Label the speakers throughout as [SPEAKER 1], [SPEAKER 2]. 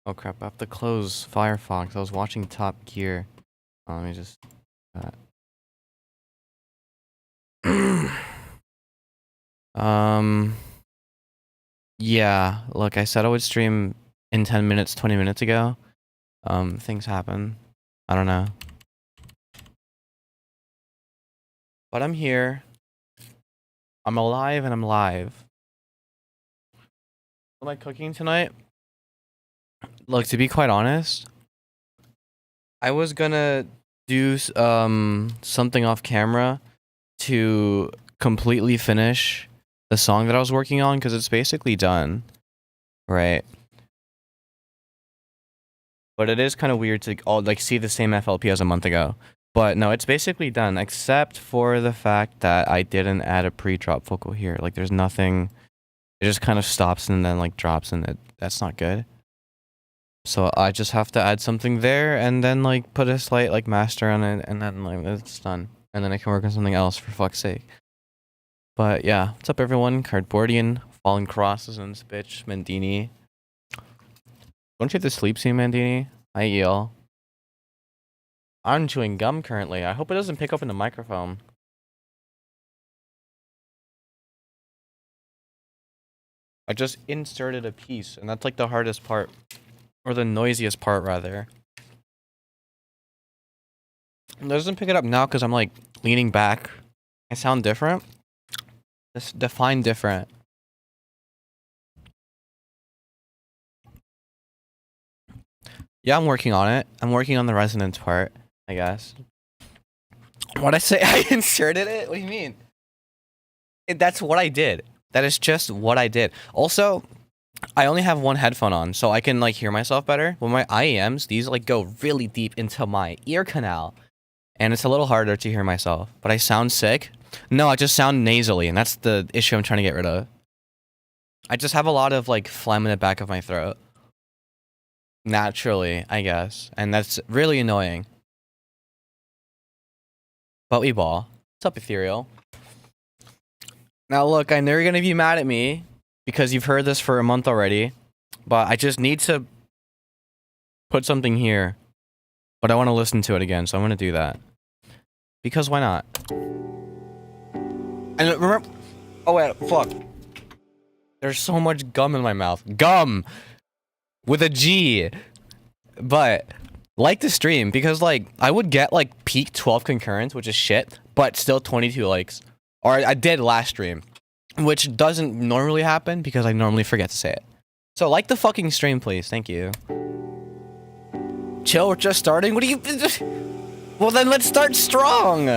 [SPEAKER 1] Oh crap, I have to close Firefox. I was watching Top Gear. Let me just... Yeah, look, I said I would stream in 10 minutes, 20 minutes ago. Things happen. I don't know. But I'm here. I'm alive and I'm live. What am I cooking tonight? Look, to be quite honest, I was gonna do something off camera to completely finish the song that I was working on because it's basically done, right? But it is kind of weird to all like see the same FLP as a month ago. But no, it's basically done except for the fact that I didn't add a pre-drop vocal here. Like there's nothing. It just kind of stops and then like drops and that's not good. So I just have to add something there and then like put a slight like master on it and then like it's done. And then I can work on something else for fuck's sake. But yeah, what's up everyone? Cardboardian, Fallen Crosses and this bitch, Mendini. Don't you have to sleep soon, Mandini? Hi, y'all. I'm chewing gum currently. I hope it doesn't pick up in the microphone. I just inserted a piece, and that's like the hardest part. Or the noisiest part, rather. It doesn't pick it up now because I'm like leaning back. I sound different. Just define different. Yeah, I'm working on it. I'm working on the resonance part, I guess. What'd I say? I inserted it? What do you mean? That's what I did. That is just what I did. Also, I only have one headphone on, so I can like hear myself better. With my IEMs, these like go really deep into my ear canal. And it's a little harder to hear myself. But I sound sick. No, I just sound nasally, and that's the issue I'm trying to get rid of. I just have a lot of like phlegm in the back of my throat. Naturally, I guess. And that's really annoying. But we ball. What's up, Ethereal? Now look, I know you're gonna be mad at me because you've heard this for a month already, but I just need to put something here. But I want to listen to it again, so I'm gonna do that. Because why not? And remember, oh wait, fuck. There's so much gum in my mouth. Gum! With a G. But, like the stream, because like, I would get like peak 12 concurrents, which is shit, but still 22 likes. Or I did last stream, which doesn't normally happen because I normally forget to say it. So like the fucking stream, please. Thank you. Chill, we're just starting? What do you... Well then let's start strong!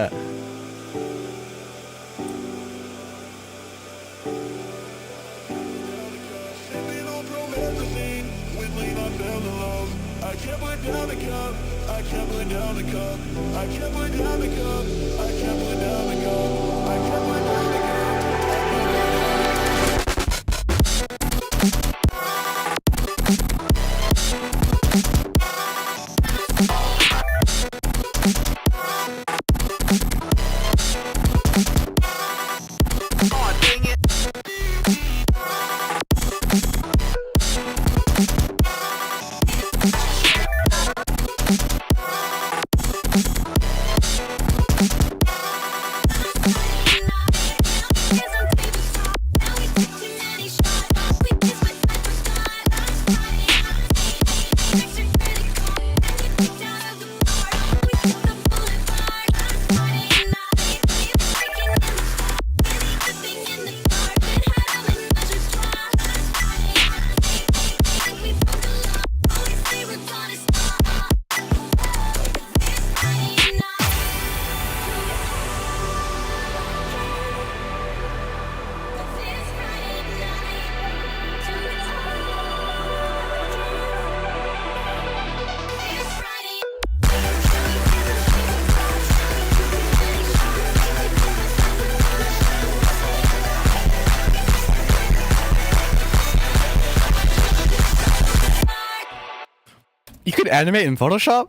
[SPEAKER 1] You could animate in Photoshop?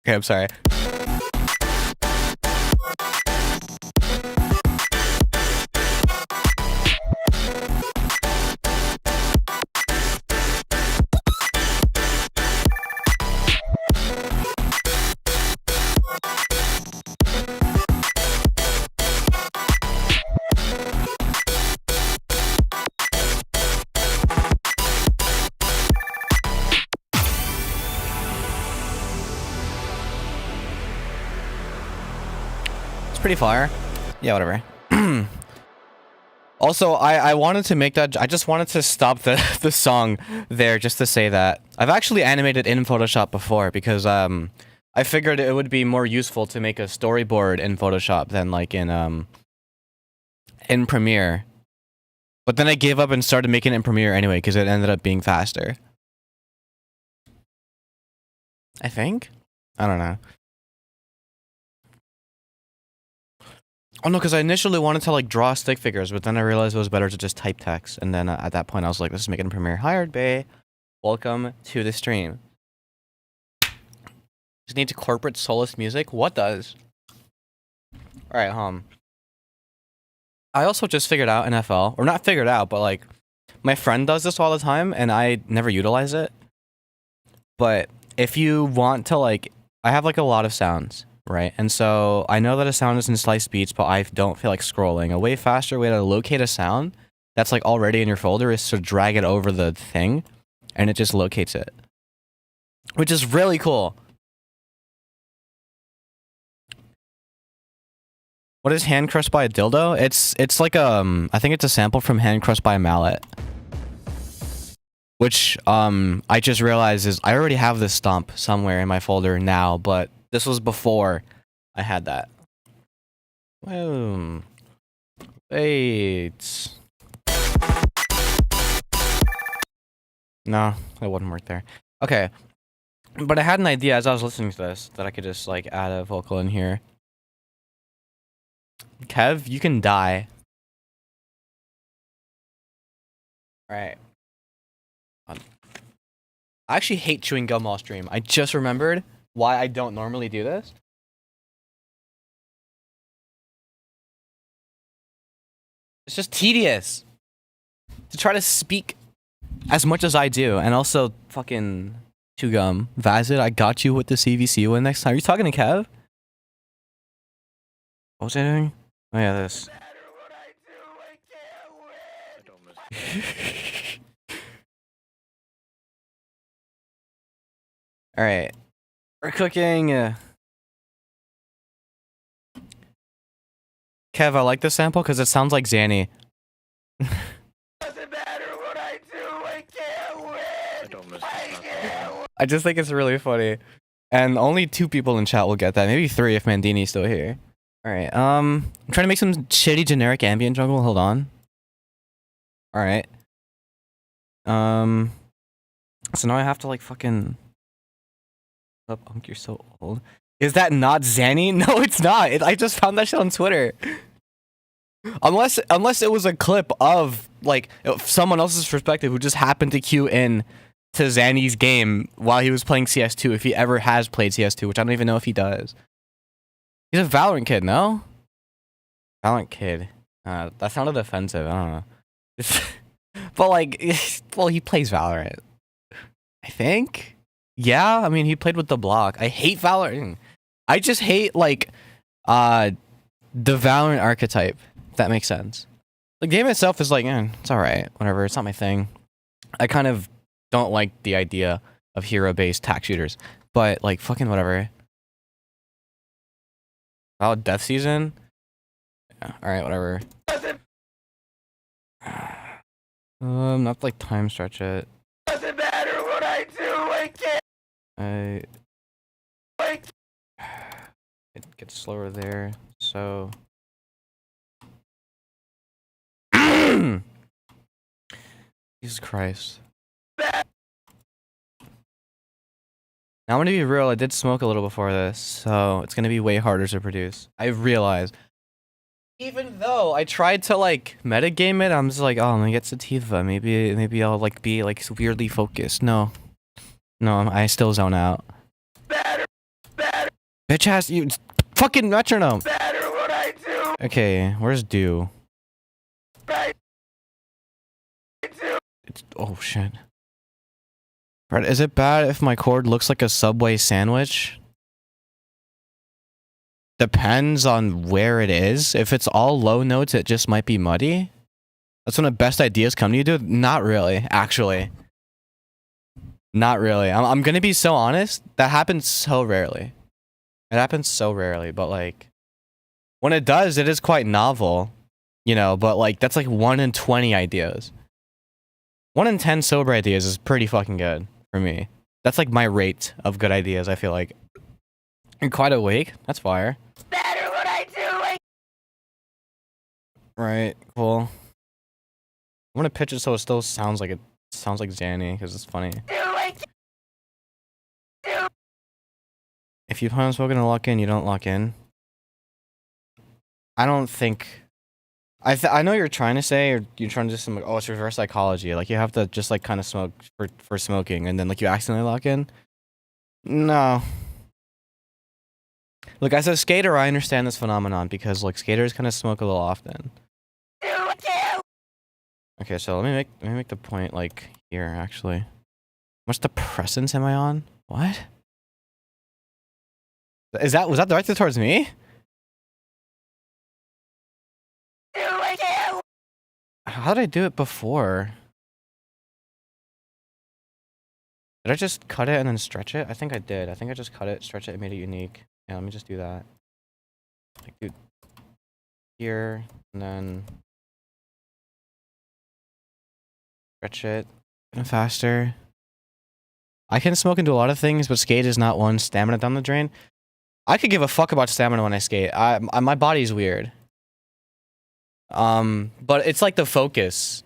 [SPEAKER 1] Okay, I'm sorry. pretty fire. Yeah, whatever. Also, I wanted to make that. I just wanted to stop the song there just to say that I've actually animated in Photoshop before because I figured it would be more useful to make a storyboard in Photoshop than like in Premiere. But then I gave up and started making it in Premiere anyway because it ended up being faster. I think? I don't know. Oh no, because I initially wanted to like draw stick figures, but then I realized it was better to just type text. And then at that point I was like, let's just make it in Premiere. Hired Bay, welcome to the stream. Just need to corporate solace music? What does? Alright, I also just figured out NFL, or not figured out, but like, my friend does this all the time, and I never utilize it. But if you want to like, I have like a lot of sounds, right? And so I know that a sound is in sliced beats, but I don't feel like scrolling. A way faster way to locate a sound that's like already in your folder is to drag it over the thing, and it just locates it. Which is really cool. What is Hand Crushed by a Dildo? It's like I think it's a sample from Hand Crushed by a Mallet. Which I just realized is I already have this stomp somewhere in my folder now, but this was before I had that. Wait. No, it wouldn't work there. Okay. But I had an idea as I was listening to this that I could just like add a vocal in here. Kev, you can die. Alright. I actually hate chewing gum while stream. I just remembered why I don't normally do this. It's just tedious to try to speak as much as I do, and also fucking chew gum. Vazit, I got you with the CVC win next time. Are you talking to Kev? What was I doing? Oh yeah, this. Alright. We're cooking. Kev, I like this sample because it sounds like Zanny. Doesn't matter what I do, I can't win. I just think it's really funny. And only 2 people in chat will get that. Maybe 3 if Mandini's still here. Alright, I'm trying to make some shitty generic ambient jungle. Hold on. Alright. So now I have to like fucking... Up, Unk, you're so old. Is that not Zanny? No, it's not. I just found that shit on Twitter. Unless it was a clip of like someone else's perspective who just happened to cue in to Zanny's game while he was playing CS2, if he ever has played CS2, which I don't even know if he does. He's a Valorant kid, no? Valorant kid. That sounded offensive. I don't know. But like, well, he plays Valorant. I think. Yeah, I mean, he played with the block. I hate Valorant. I just hate like, the Valorant archetype. If that makes sense. The game itself is like, it's alright, whatever, it's not my thing. I kind of don't like the idea of hero-based tack shooters, but like, fucking whatever. Oh, Death Season? Yeah, alright, whatever. Not like time stretch it. Doesn't matter what I do, I can't. It gets slower there, so... Jesus Christ. Now I'm gonna be real, I did smoke a little before this, so it's gonna be way harder to produce. I realize. Even though I tried to like metagame it, I'm just like, oh, I'm gonna get Sativa. Maybe I'll like be like weirdly focused. No. No, I still zone out. Better. Bitch ass, you fucking metronome. Better what I do. Okay, where's Do? Oh shit. Brett, is it bad if my chord looks like a Subway sandwich? Depends on where it is. If it's all low notes, it just might be muddy. That's when the best ideas come to you, dude. Not really, actually. Not really. I'm gonna be so honest. That happens so rarely. It happens so rarely, but like... When it does, it is quite novel, you know, but like that's like 1 in 20 ideas. 1 in 10 sober ideas is pretty fucking good for me. That's like my rate of good ideas, I feel like. You're quite awake? That's fire. Better what I do. Right, cool. I'm gonna pitch it so it still sounds like Zanny, because it's funny. If you plan on smoking to lock in, you don't lock in. I don't think... I know you're trying to say, or you're trying to just like, oh, it's reverse psychology. Like, you have to just, like, kind of smoke for smoking, and then, like, you accidentally lock in. No. Look, as a skater, I understand this phenomenon, because, like, skaters kind of smoke a little often. Okay, so let me make the point, like, here, actually. How much depressants am I on? What? Was that directed towards me? How did I do it before? Did I just cut it and then stretch it? I think I did. I think I just cut it, stretch it, and made it unique. Yeah, let me just do that. Like, dude, here, and then stretch it faster. I can smoke and do a lot of things, but skate is not one. Stamina down the drain. I could give a fuck about stamina when I skate. My body's weird. But it's like the focus.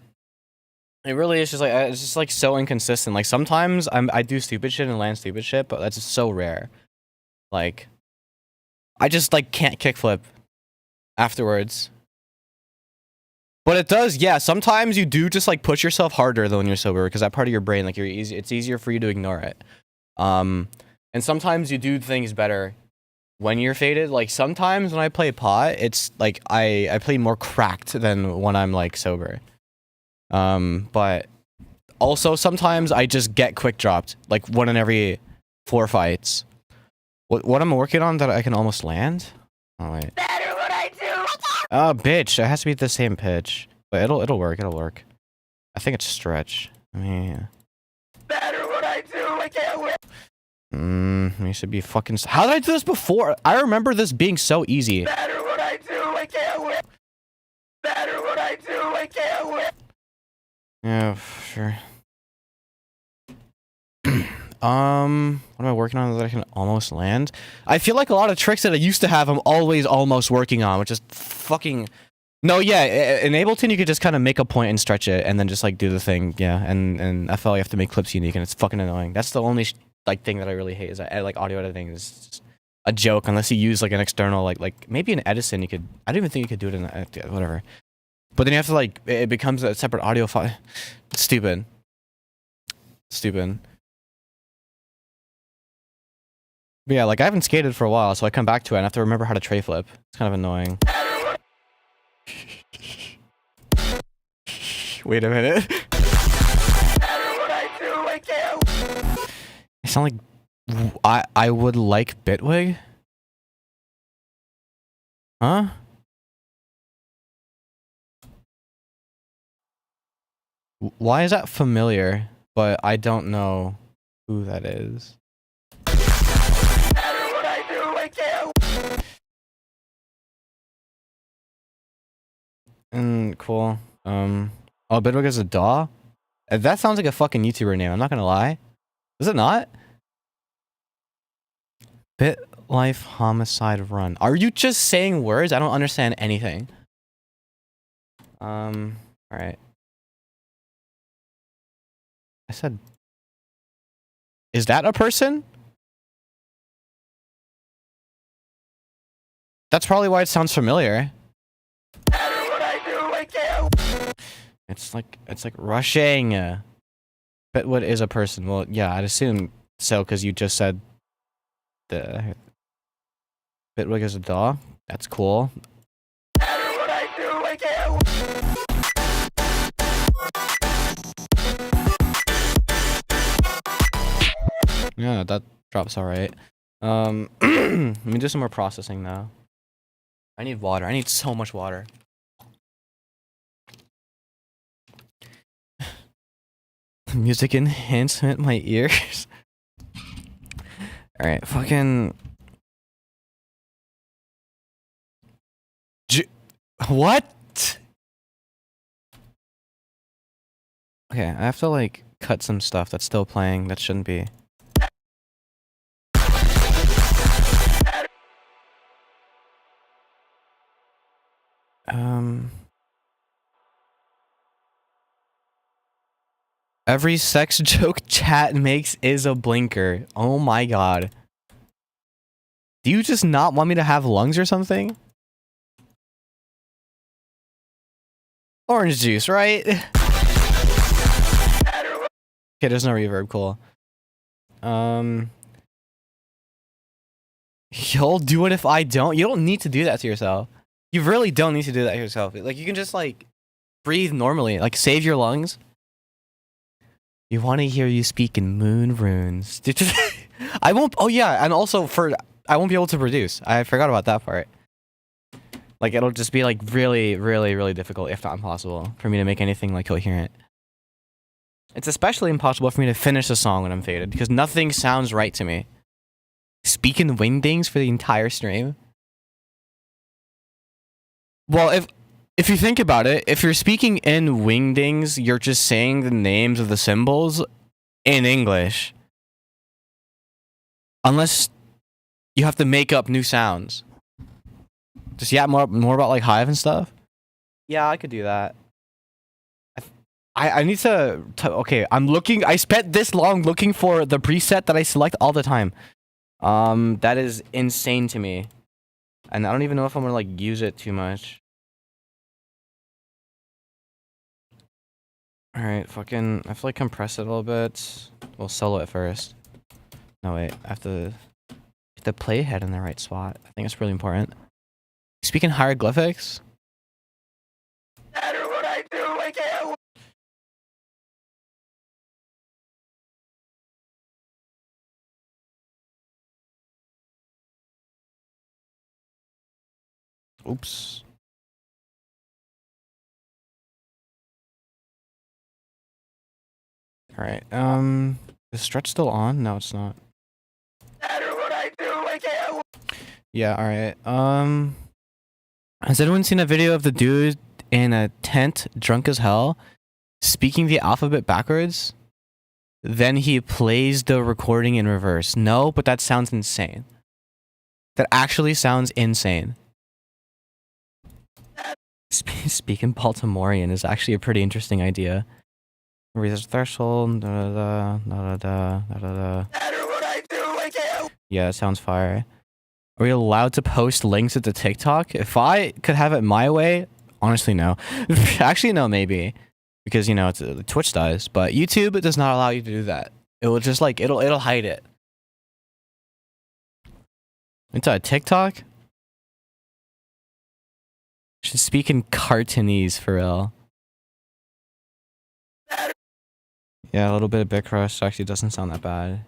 [SPEAKER 1] It really is just like, it's just like so inconsistent. Like sometimes I do stupid shit and land stupid shit, but that's just so rare. Like, I just like can't kickflip afterwards. But it does, yeah. Sometimes you do just like push yourself harder than when you're sober, because that part of your brain, like it's easier for you to ignore it. And sometimes you do things better when you're faded. Like sometimes when I play pot, it's like I play more cracked than when I'm like sober. But also sometimes I just get quick dropped, like 1 in every 4 fights. What I'm working on that I can almost land? Oh wait. Better what I do. Oh bitch, it has to be the same pitch. But it'll work, it'll work. I think it's stretch. I mean, better what I do, I can't win. You should be fucking... How did I do this before? I remember this being so easy. Better what I do, I can't win. Better what I do, I can't win. Yeah, sure. What am I working on that I can almost land? I feel like a lot of tricks that I used to have, I'm always almost working on, which is fucking... No, yeah, in Ableton you could just kind of make a point and stretch it, and then just like do the thing, yeah. And I felt like you have to make clips unique, and it's fucking annoying. That's the only like thing that I really hate, is that like audio editing is just a joke unless you use like an external like maybe in Edison you could. I don't even think you could do it in whatever. But then you have to like it becomes a separate audio file. Stupid. Stupid. But yeah, like I haven't skated for a while, so I come back to it and I have to remember how to tray flip. It's kind of annoying. Wait a minute. I sound like I would like Bitwig? Huh? Why is that familiar? But I don't know who that is. Cool. Oh, Bitwig is a DAW? That sounds like a fucking YouTuber name, I'm not gonna lie. Is it not? BitLife Homicide Run. Are you just saying words? I don't understand anything. Alright. I said... Is that a person? That's probably why it sounds familiar. It's like rushing. Bitwood is a person. Well, yeah, I'd assume so, because you just said the Bitwig is a dog. That's cool. Yeah, that drops alright. Let me do some more processing now. I need water. I need so much water. Music enhancement my ears. Alright, fucking... What? Okay, I have to like cut some stuff that's still playing that shouldn't be. Every sex joke chat makes is a blinker. Oh my god. Do you just not want me to have lungs or something? Orange juice, right? Okay, there's no reverb, cool. You'll do it if I don't. You don't need to do that to yourself. You really don't need to do that to yourself. Like, you can just, like, breathe normally. Like, save your lungs. You want to hear you speak in moon runes. I won't. Oh, yeah. And also, I won't be able to produce. I forgot about that part. Like, it'll just be, like, really, really, really difficult, if not impossible, for me to make anything, like, coherent. It's especially impossible for me to finish a song when I'm faded, because nothing sounds right to me. Speaking wingdings for the entire stream? Well, if you think about it, if you're speaking in wingdings, you're just saying the names of the symbols in English. Unless you have to make up new sounds. Just yeah, more about like Hive and stuff. Yeah, I could do that. I need to okay, I spent this long looking for the preset that I select all the time. That is insane to me. And I don't even know if I'm gonna like use it too much. Alright, fucking I have to like compress it a little bit. We'll solo it first. No wait, I have to get the playhead in the right spot. I think it's really important. Speaking hieroglyphics? No matter what I do, I can't. Oops. Alright, is stretch still on? No, it's not. No matter what I do, I can't. Yeah, alright. Has anyone seen a video of the dude in a tent, drunk as hell, speaking the alphabet backwards? Then he plays the recording in reverse. No, but that sounds insane. That actually sounds insane. Speaking Baltimorean is actually a pretty interesting idea. Research threshold. Da, da, da, da, da, da, da, da. Yeah, it sounds fire. Are we allowed to post links to TikTok? If I could have it my way, honestly, no. Actually, no, maybe. Because, you know, it's Twitch does, but YouTube does not allow you to do that. It will just like it'll hide it. Into a TikTok? Should speak in cartoonese for real. Yeah, a little bit of bit crush actually doesn't sound that bad.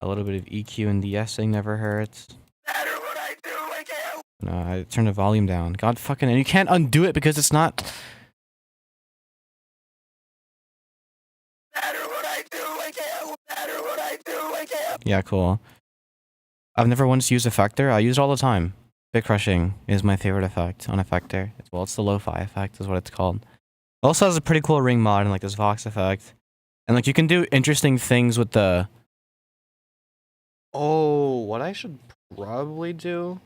[SPEAKER 1] A little bit of EQ and de-essing never hurts. No, I turned the volume down. God fucking, and you can't undo it because it's not. Yeah, cool. I've never once used Effector. I use it all the time. Bit crushing is my favorite effect on Effector. Well, it's the lo-fi effect is what it's called. It also has a pretty cool ring mod and like this Vox effect. And like you can do interesting things with the... Oh, what I should probably do?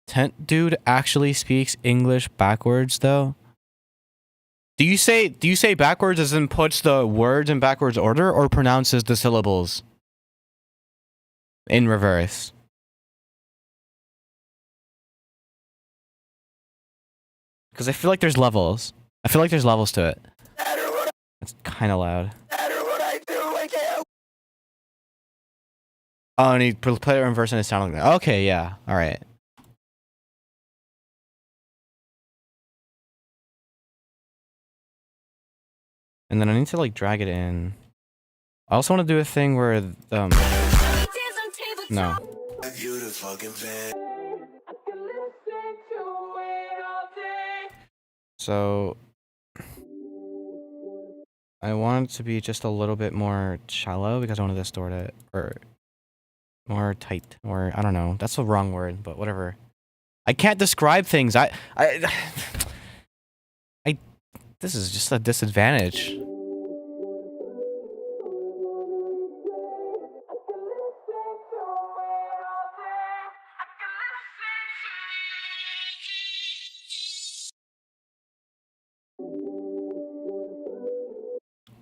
[SPEAKER 1] Tent dude actually speaks English backwards though? Do you say backwards as in puts the words in backwards order or pronounces the syllables in reverse? Because I feel like there's levels. I feel like there's levels to it. It's kind of loud. Oh, and he played it in reverse and it sounded like that. Okay, yeah. Alright. And then I need to like drag it in. I also want to do a thing where no. So I want it to be just a little bit more shallow because I want to distort it or Or tight. Or, I don't know. That's the wrong word, but whatever. I can't describe things. This is just a disadvantage.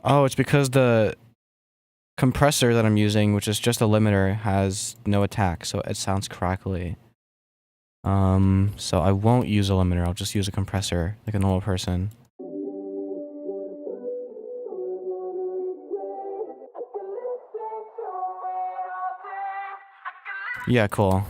[SPEAKER 1] Oh, it's because the compressor that I'm using, which is just a limiter, has no attack, so it sounds crackly. So I won't use a limiter, I'll just use a compressor, like a normal person. Yeah, cool.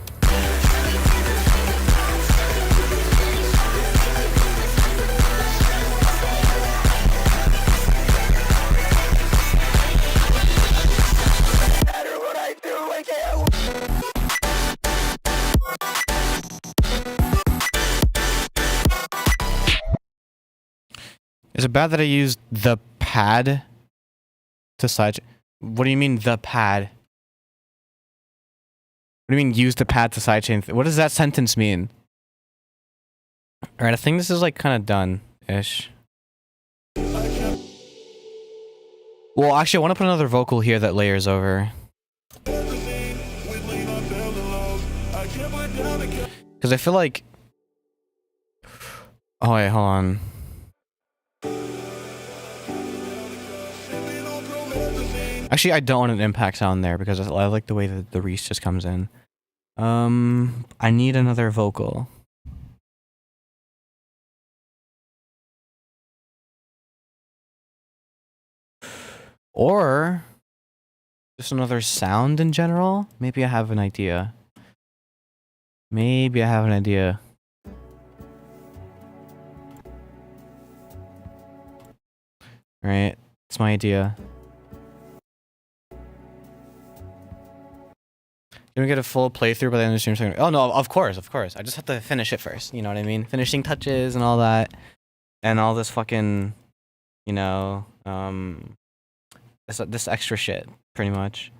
[SPEAKER 1] Is it bad that I used the pad to side? What do you mean the pad? What do you mean use the pad to sidechain? What does that sentence mean? Alright, I think this is like kind of done-ish. Well, actually, I want to put another vocal here that layers over. Because I feel like... Oh wait, hold on. Actually, I don't want an impact sound there because I like the way that the Reese just comes in. I need another vocal. Or just another sound in general. Maybe I have an idea. Maybe I have an idea. Alright, it's my idea. You're gonna get a full playthrough by the end of the stream. Oh no, of course, of course. I just have to finish it first. You know what I mean? Finishing touches and all that. And all this fucking, you know, this extra shit, pretty much.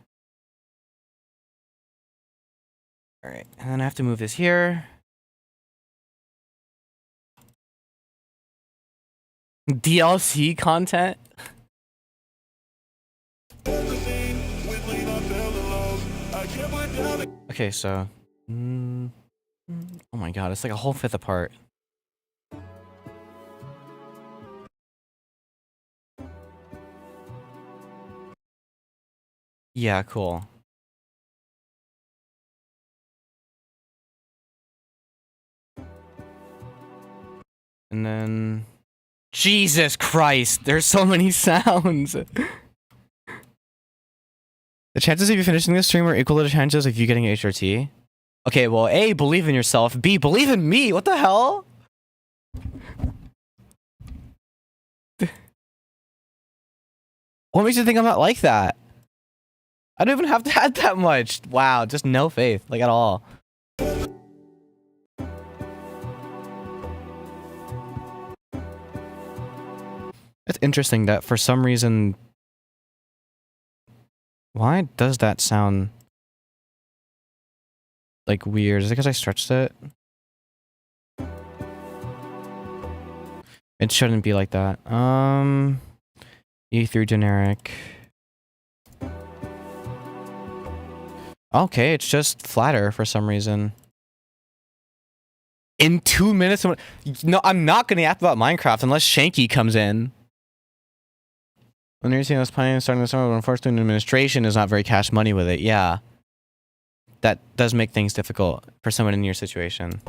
[SPEAKER 1] Alright, and then I have to move this here. DLC content? Okay, so... oh my god, it's like a whole fifth apart. Yeah, cool. And then... Jesus Christ, there's so many sounds! The chances of you finishing this stream are equal to the chances of you getting HRT. Okay, well, A, believe in yourself. B, believe in me. What the hell? What makes you think I'm not like that? I don't even have to add that much. Wow, just no faith, like at all. It's interesting that for some reason... Why does that sound... like weird? Is it because I stretched it? It shouldn't be like that. E3 generic. Okay, it's just flatter for some reason. In 2 minutes? No, I'm not gonna yap about Minecraft unless Shanky comes in. When you're seeing us playing starting the summer, but unfortunately administration is not very cash money with it. Yeah. That does make things difficult for someone in your situation.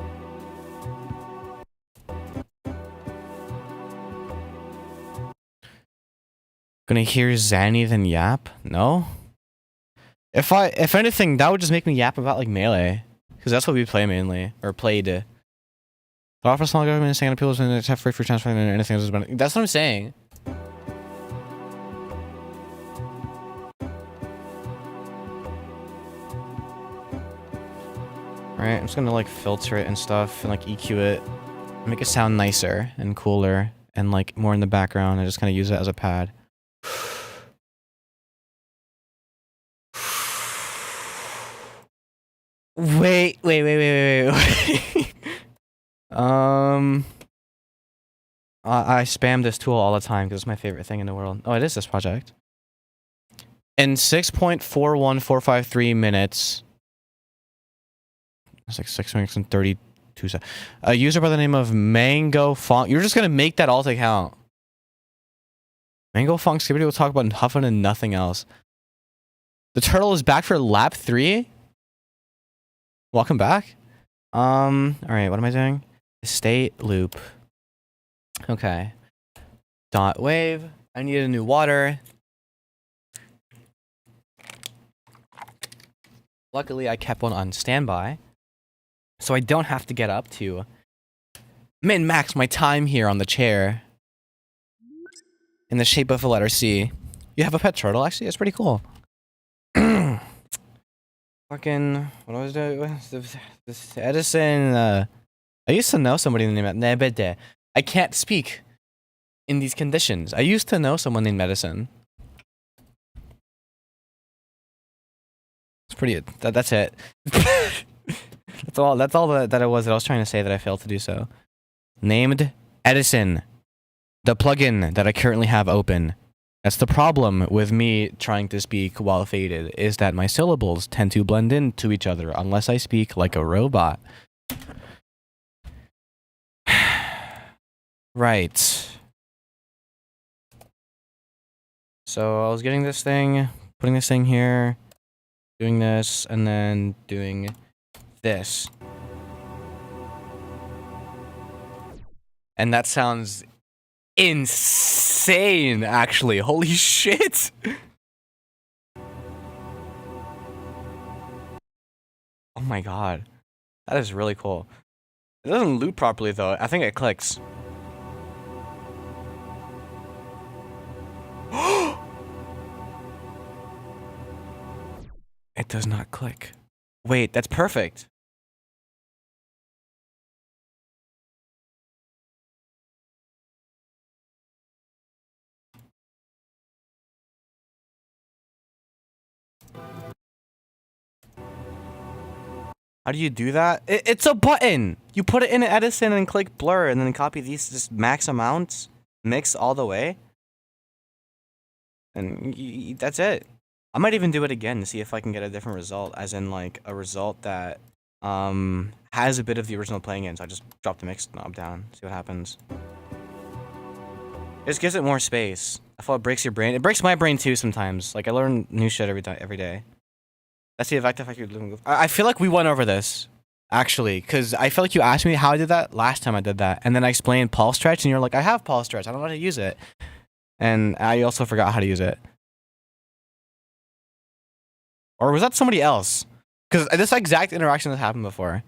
[SPEAKER 1] Gonna hear Zanny then yap? No? If anything, that would just make me yap about like Melee. Because that's what we play mainly. Or played. The offer small government is saying people to have free transfer and anything else. That's what I'm saying. Alright, I'm just gonna like filter it and stuff and like EQ it. Make it sound nicer and cooler and like more in the background. I just kind of use it as a pad. Wait. I spam this tool all the time because it's my favorite thing in the world. Oh, it is this project. In 6.41453 minutes, it's like 6 minutes and 32 seconds. A user by the name of Mango Funk. You're just gonna make that alt account. Mango Funk Skibidi will talk about Huffin and nothing else. The turtle is back for lap 3. Welcome back. All right. What am I doing? State loop. Okay. Dot wave. I need a new water. Luckily, I kept one on standby, so I don't have to get up to min-max my time here on the chair in the shape of a letter C. You have a pet turtle, actually? It's pretty cool. Fucking, what was this Edison, I used to know somebody named Nebede. I can't speak in these conditions. I used to know someone named Edison. It's pretty, that's it. That's all that it was that I was trying to say that I failed to do so. Named Edison. The plugin that I currently have open. That's the problem with me trying to speak while faded, is that my syllables tend to blend into each other unless I speak like a robot. Right. So I was getting this thing, putting this thing here, doing this, and then doing this. And that sounds insane, actually. Holy shit! Oh my god. That is really cool. It doesn't loop properly, though. I think it clicks. It does not click. Wait, that's perfect. How do you do that? It's a button! You put it in Edison and click blur and then copy these just max amounts, mix all the way. And that's it. I might even do it again to see if I can get a different result, as in like a result that has a bit of the original playing in. So I just drop the mix knob down, see what happens. It just gives it more space. I thought it breaks your brain. It breaks my brain too sometimes. Like I learn new shit every day. That's the effect you're living with. I feel like we went over this, actually, because I feel like you asked me how I did that last time I did that, and then I explained pulse stretch, and you're like, I have pulse stretch, I don't know how to use it. And I also forgot how to use it. Or was that somebody else? Because this exact interaction has happened before.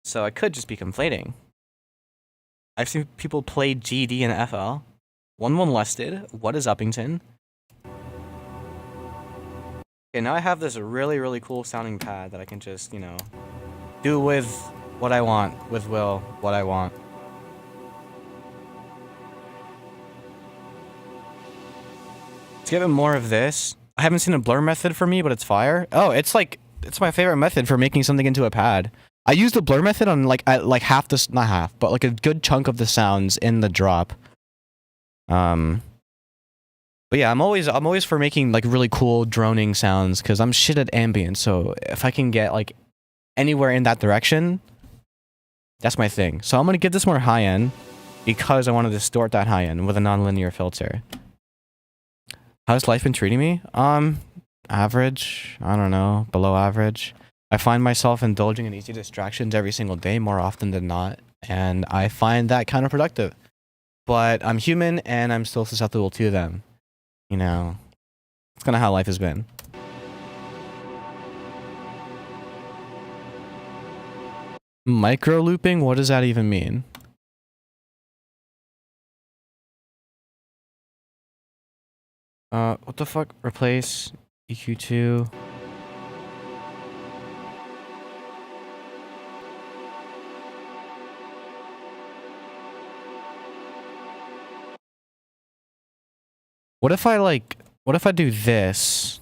[SPEAKER 1] So I could just be conflating. I've seen people play GD and FL. One molested. What is Uppington? Okay, now I have this really, really cool sounding pad that I can just, you know, do with what I want, with Will, what I want. Let's give it more of this. I haven't seen a blur method for me, but it's fire. Oh, it's like, it's my favorite method for making something into a pad. I use the blur method on like half this, not half, but like a good chunk of the sounds in the drop. But yeah, I'm always for making like really cool droning sounds because I'm shit at ambient. So if I can get like anywhere in that direction, that's my thing. So I'm gonna give this more high end because I want to distort that high end with a nonlinear filter. How's life been treating me? Average. I don't know, below average. I find myself indulging in easy distractions every single day more often than not, and I find that counterproductive. But I'm human and I'm still susceptible to them. You know, it's kind of how life has been. Micro looping? What does that even mean? What the fuck? Replace EQ2. What if I do this?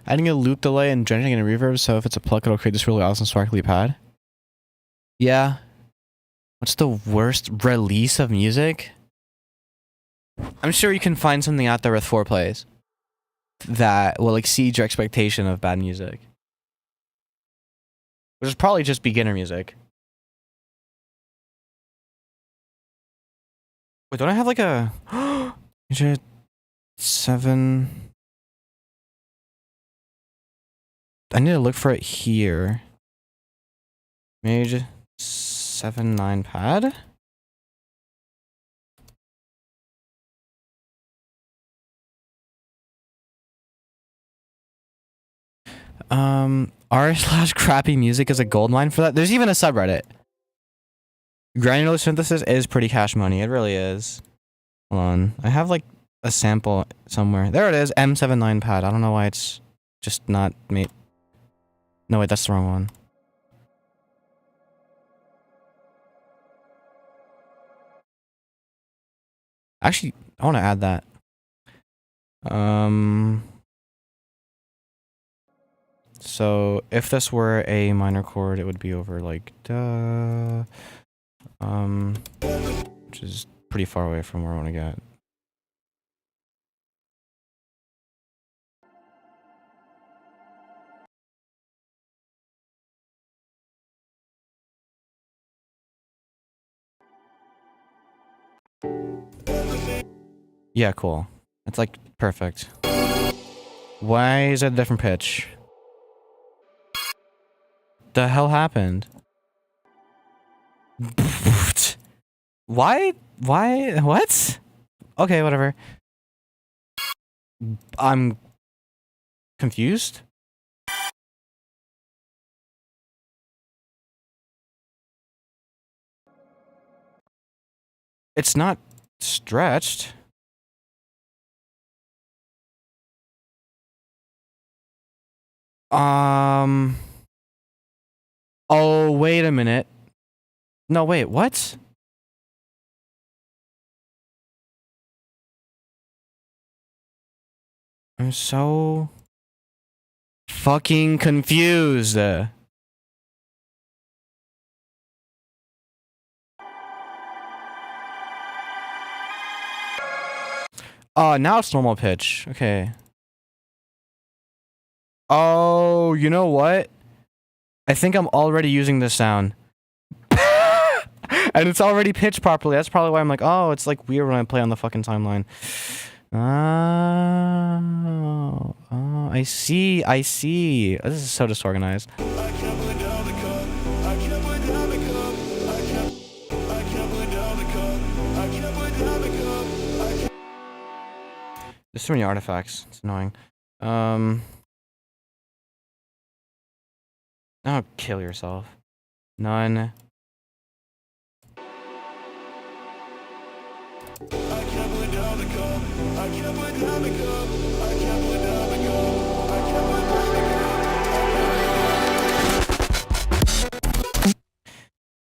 [SPEAKER 1] Adding a loop delay and drenching in a reverb, so if it's a pluck, it'll create this really awesome sparkly pad. Yeah. What's the worst release of music? I'm sure you can find something out there with 4 plays that will exceed your expectation of bad music. Which is probably just beginner music. Wait, don't I have like a... 7... I need to look for it here. Mage 7-9 pad? r/crappy music is a gold mine for that. There's even a subreddit. Granular synthesis is pretty cash money. It really is. Hold on. I have like a sample somewhere. There it is. M79 pad. I don't know why it's just not made. No, wait, that's the wrong one. Actually, I want to add that. So if this were a minor chord, it would be over like da, which is pretty far away from where I want to get. Yeah, cool. It's like perfect. Why is it a different pitch? The hell happened? Why? Why? What? Okay, whatever. I'm confused. It's not stretched. Oh, wait a minute. No, wait, what? I'm so fucking confused. Oh, now it's normal pitch. Okay. Oh, you know what? I think I'm already using this sound. And it's already pitched properly. That's probably why I'm like, oh, it's like weird when I play on the fucking timeline. Oh, I see. I see. This is so disorganized. There's so many artifacts. It's annoying. Oh, kill yourself. None.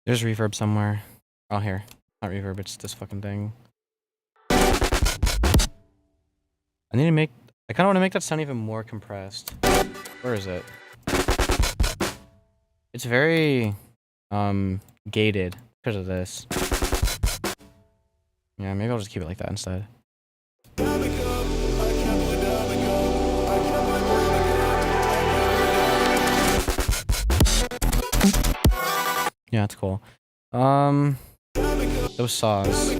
[SPEAKER 1] There's reverb somewhere. Oh, here. Not reverb, it's this fucking thing. I need to make... I kind of want to make that sound even more compressed. Where is it? It's very... gated because of this. Yeah, maybe I'll just keep it like that instead. Yeah, that's cool. Those saws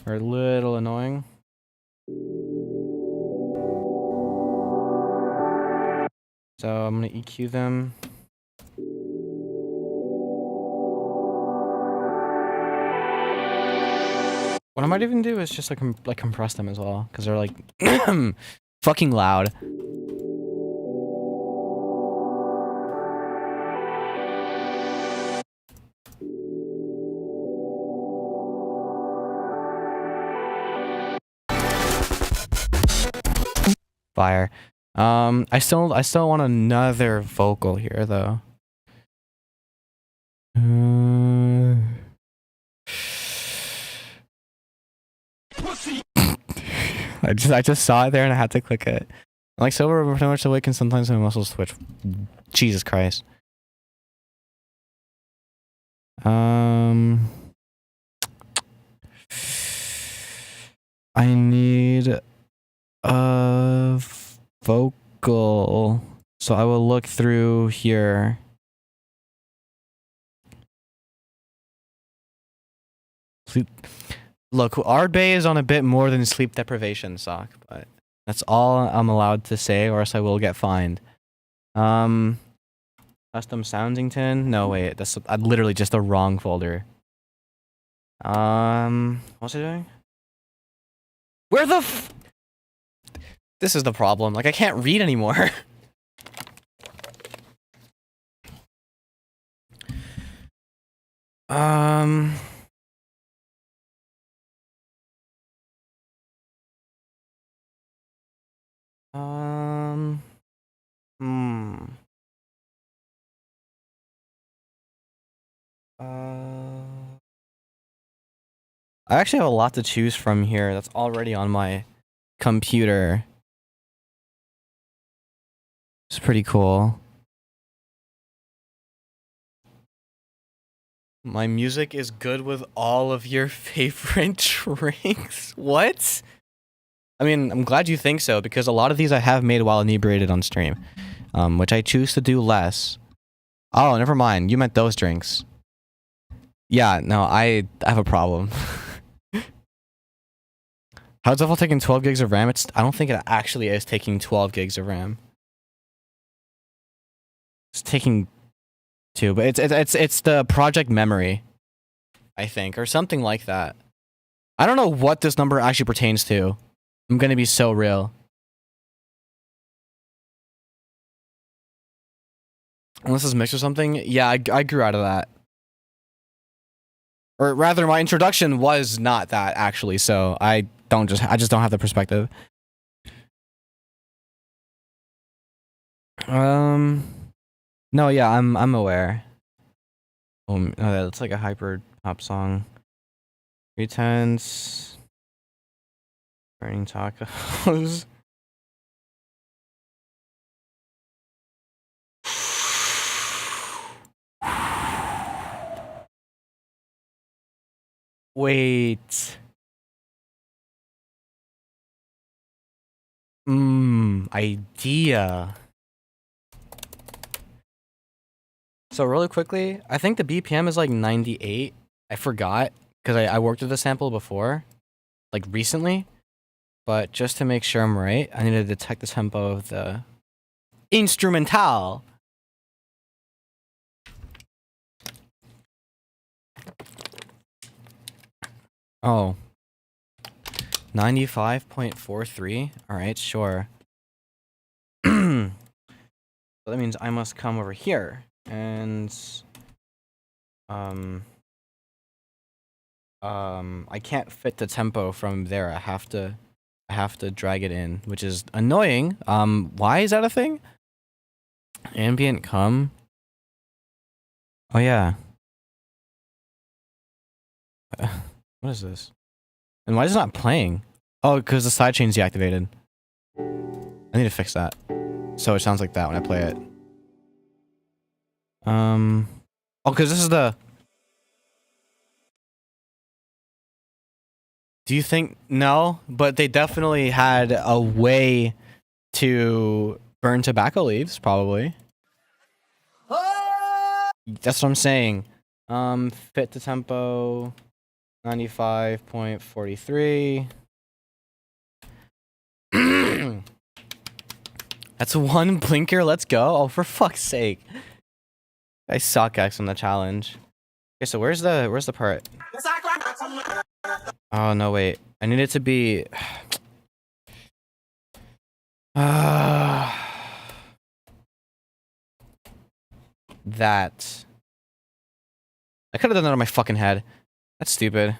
[SPEAKER 1] are a little annoying. So I'm gonna EQ them. What I might even do is just like compress them as well, because they're like fucking loud. Fire. I still want another vocal here though. I just saw it there and I had to click it. Like sober, but pretty much awake, and sometimes my muscles twitch. Jesus Christ. I need a vocal, so I will look through here. Look, our bay is on a bit more than sleep deprivation, Sock, but that's all I'm allowed to say, or else I will get fined. Custom Soundington? No, wait, that's literally just the wrong folder. What's it doing? Where the f- This is the problem. Like, I can't read anymore. Hmm. I actually have a lot to choose from here that's already on my computer. It's pretty cool. My music is good with all of your favorite drinks. What? I mean, I'm glad you think so, because a lot of these I have made while inebriated on stream, which I choose to do less. Oh, never mind. You meant those drinks. Yeah, no, I have a problem. How's Devil taking 12 gigs of RAM? I don't think it actually is taking 12 gigs of RAM. It's taking 2, but it's the project memory, I think, or something like that. I don't know what this number actually pertains to. I'm gonna be so real. Unless it's mixed or something. Yeah, I grew out of that. Or rather, my introduction was not that, actually, so I just don't have the perspective. No, yeah, I'm aware. Oh, that's like a hyper pop song. Pretense. Burning tacos. Wait. Idea. So really quickly, I think the BPM is like 98. I forgot because I worked with the sample before, like recently. But just to make sure I'm right, I need to detect the tempo of the instrumental. Oh. 95.43? Alright, sure. So that means I must come over here and I can't fit the tempo from there. I have to drag it in, which is annoying. Why is that a thing? Ambient come. Oh yeah. What is this? And why is it not playing? Oh, because the sidechain's deactivated. I need to fix that. So it sounds like that when I play it. Oh, because this is the... Do you think... No, but they definitely had a way to burn tobacco leaves, probably. That's what I'm saying. Fit to tempo... 95.43. That's one blinker, let's go. Oh, for fuck's sake. I suck X on the challenge. Okay, so where's the part? Oh no, wait. I need it to be that. I could have done that on my fucking head. That's stupid.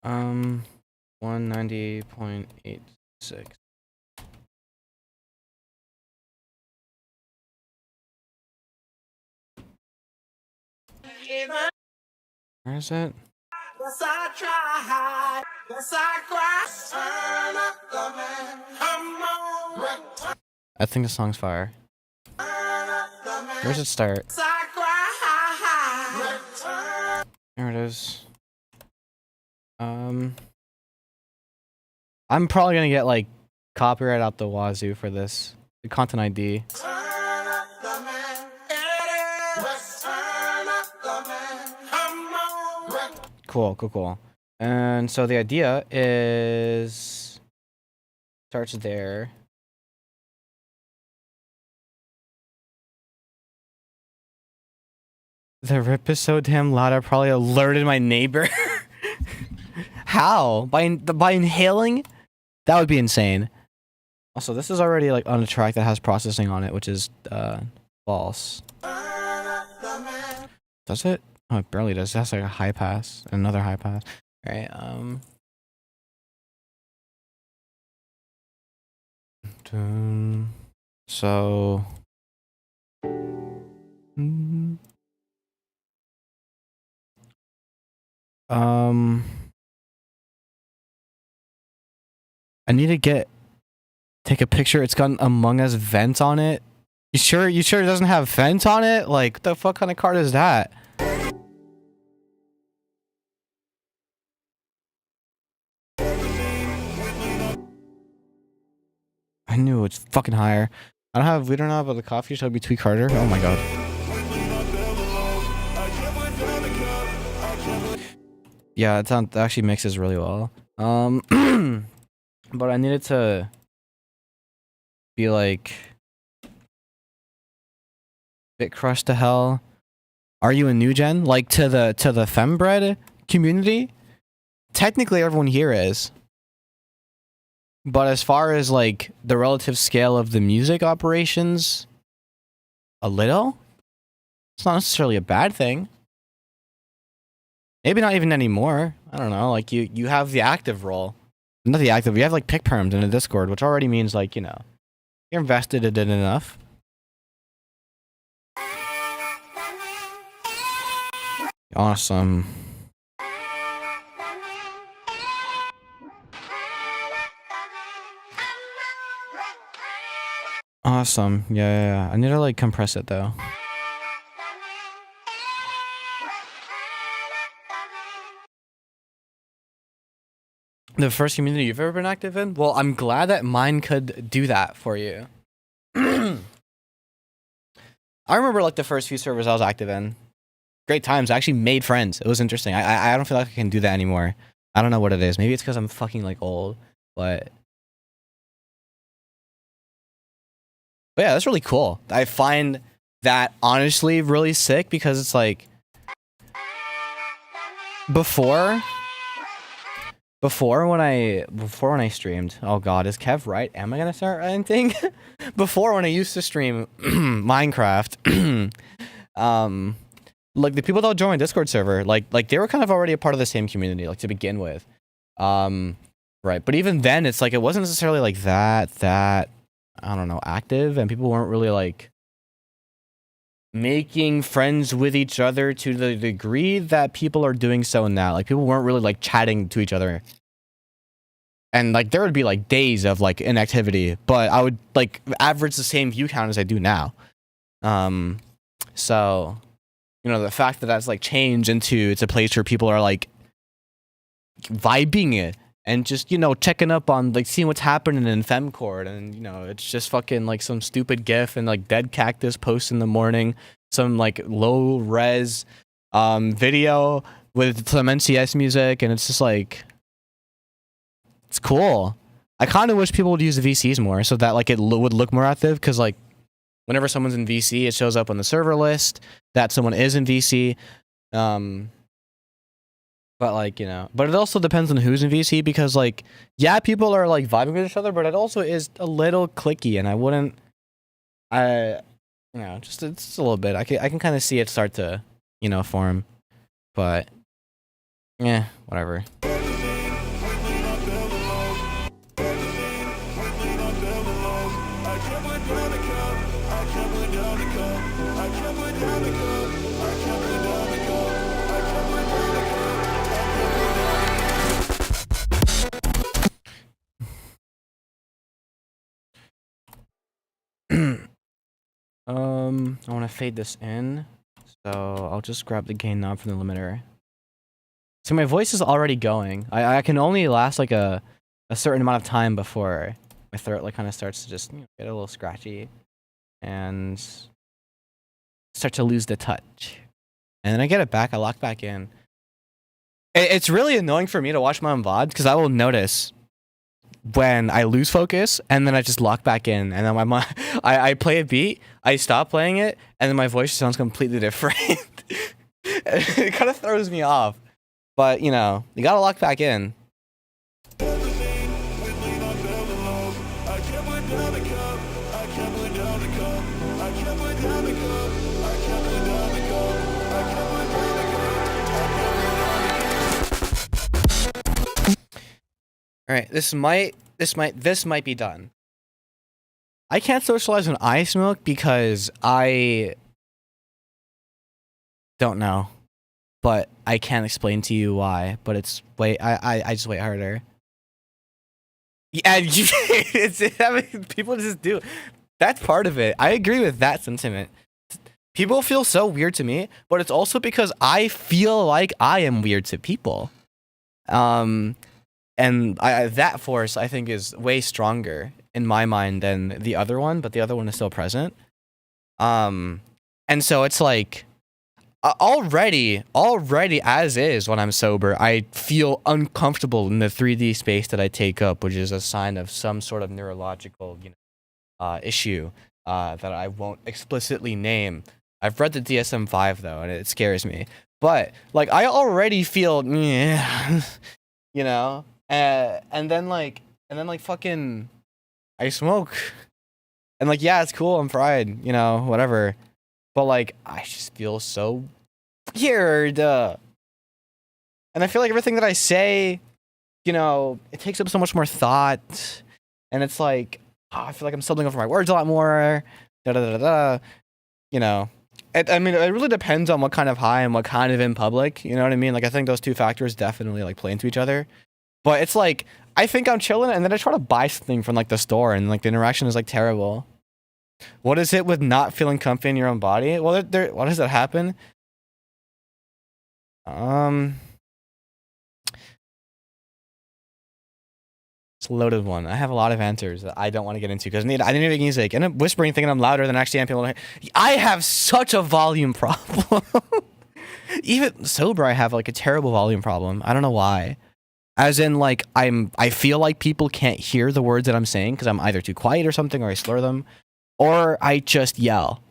[SPEAKER 1] 190.86. Where is it?
[SPEAKER 2] Yes, I tried. Yes, I cried. Turn up the man. Come on.
[SPEAKER 1] I think the song's fire. Where's it start?
[SPEAKER 2] Yes, I cried.
[SPEAKER 1] There it is. I'm probably gonna get like copyright out the wazoo for this. The content ID. Cool. And so the idea is starts there. The rip is so damn loud. I probably alerted my neighbor. How? By inhaling? That would be insane. Also, this is already like on a track that has processing on it, which is false. Does it? Oh, it barely does. That's like a high pass, another high pass. All right. So. I need to take a picture. It's got an Among Us vent on it. You sure it doesn't have vent on it? Like, what the fuck kind of card is that? I knew it's fucking higher. We don't have the coffee, so it'll be tweak harder. Oh my god. Yeah, it actually mixes really well. But I needed to be like bit crushed to hell. Are you a new gen? Like to the fembread community? Technically everyone here is. But as far as like the relative scale of the music operations, a little? It's not necessarily a bad thing. Maybe not even anymore. I don't know. Like you have the active role. Not the active. You have like pick perms in a Discord, which already means like, you know, you're invested in it enough. Awesome. Awesome. Yeah. I need to like compress it though. The first community you've ever been active in? Well, I'm glad that mine could do that for you. I remember like the first few servers I was active in. Great times. I actually made friends. It was interesting. I don't feel like I can do that anymore. I don't know what it is. Maybe it's because I'm fucking like old, but yeah, that's really cool. I find that honestly really sick because it's like before when I streamed. Oh god, is Kev right? Am I gonna start anything? Before when I used to stream Minecraft, like the people that would join my Discord server, like they were kind of already a part of the same community, like to begin with. Right. But even then it's like it wasn't necessarily like that I don't know, active, and people weren't really like making friends with each other to the degree that people are doing so now. Like people weren't really like chatting to each other. And like there would be like days of like inactivity, but I would like average the same view count as I do now. So, you know, the fact that that's like changed into it's a place where people are like vibing it and just, you know, checking up on like seeing what's happening in Femcord, and you know, it's just fucking like some stupid gif and like dead cactus post in the morning, some like low res video with some NCS music, and it's just like it's cool. I kind of wish people would use the VCs more so that like it would look more active, because like whenever someone's in VC, it shows up on the server list that someone is in VC. But like, you know, but it also depends on who's in VC, because like, yeah, people are like vibing with each other, but it also is a little clicky, and you know, just it's a little bit. I can kind of see it start to, you know, form, but yeah, whatever. I want to fade this in, so I'll just grab the gain knob from the limiter. So my voice is already going. I can only last like a certain amount of time before my throat like kind of starts to just get a little scratchy and start to lose the touch. And then I get it back. I lock back in. It's really annoying for me to watch my own VOD because I will notice when I lose focus and then I just lock back in and then I play a beat, I stop playing it, and then my voice sounds completely different. It kind of throws me off. But, you know, you gotta lock back in. Alright, this might be done. I can't socialize when I smoke because I don't know. But I can't explain to you why. But it's I just wait harder. Yeah, I mean, people just do. That's part of it. I agree with that sentiment. People feel so weird to me, but it's also because I feel like I am weird to people. And that force I think is way stronger in my mind than the other one, but the other one is still present. And so it's like already as is when I'm sober, I feel uncomfortable in the 3D space that I take up, which is a sign of some sort of neurological, issue that I won't explicitly name. I've read the DSM-5 though, and it scares me. But like, I already feel, and then fucking, I smoke, and like, yeah, it's cool, I'm fried, whatever. But like, I just feel so weird, and I feel like everything that I say, it takes up so much more thought, and it's like, I feel like I'm stumbling over my words a lot more. Da da da da. I mean, it really depends on what kind of high and what kind of in public. You know what I mean? Like, I think those two factors definitely like play into each other. But it's like, I think I'm chilling, and then I try to buy something from like the store, and like the interaction is like terrible. What is it with not feeling comfy in your own body? Well, what does that happen? It's a loaded one. I have a lot of answers that I don't want to get into because I need to make music, and I'm whispering, thinking I'm louder than actually am people. I have such a volume problem. Even sober, I have like a terrible volume problem. I don't know why. As in, like, I feel like people can't hear the words that I'm saying because I'm either too quiet or something, or I slur them, or I just yell.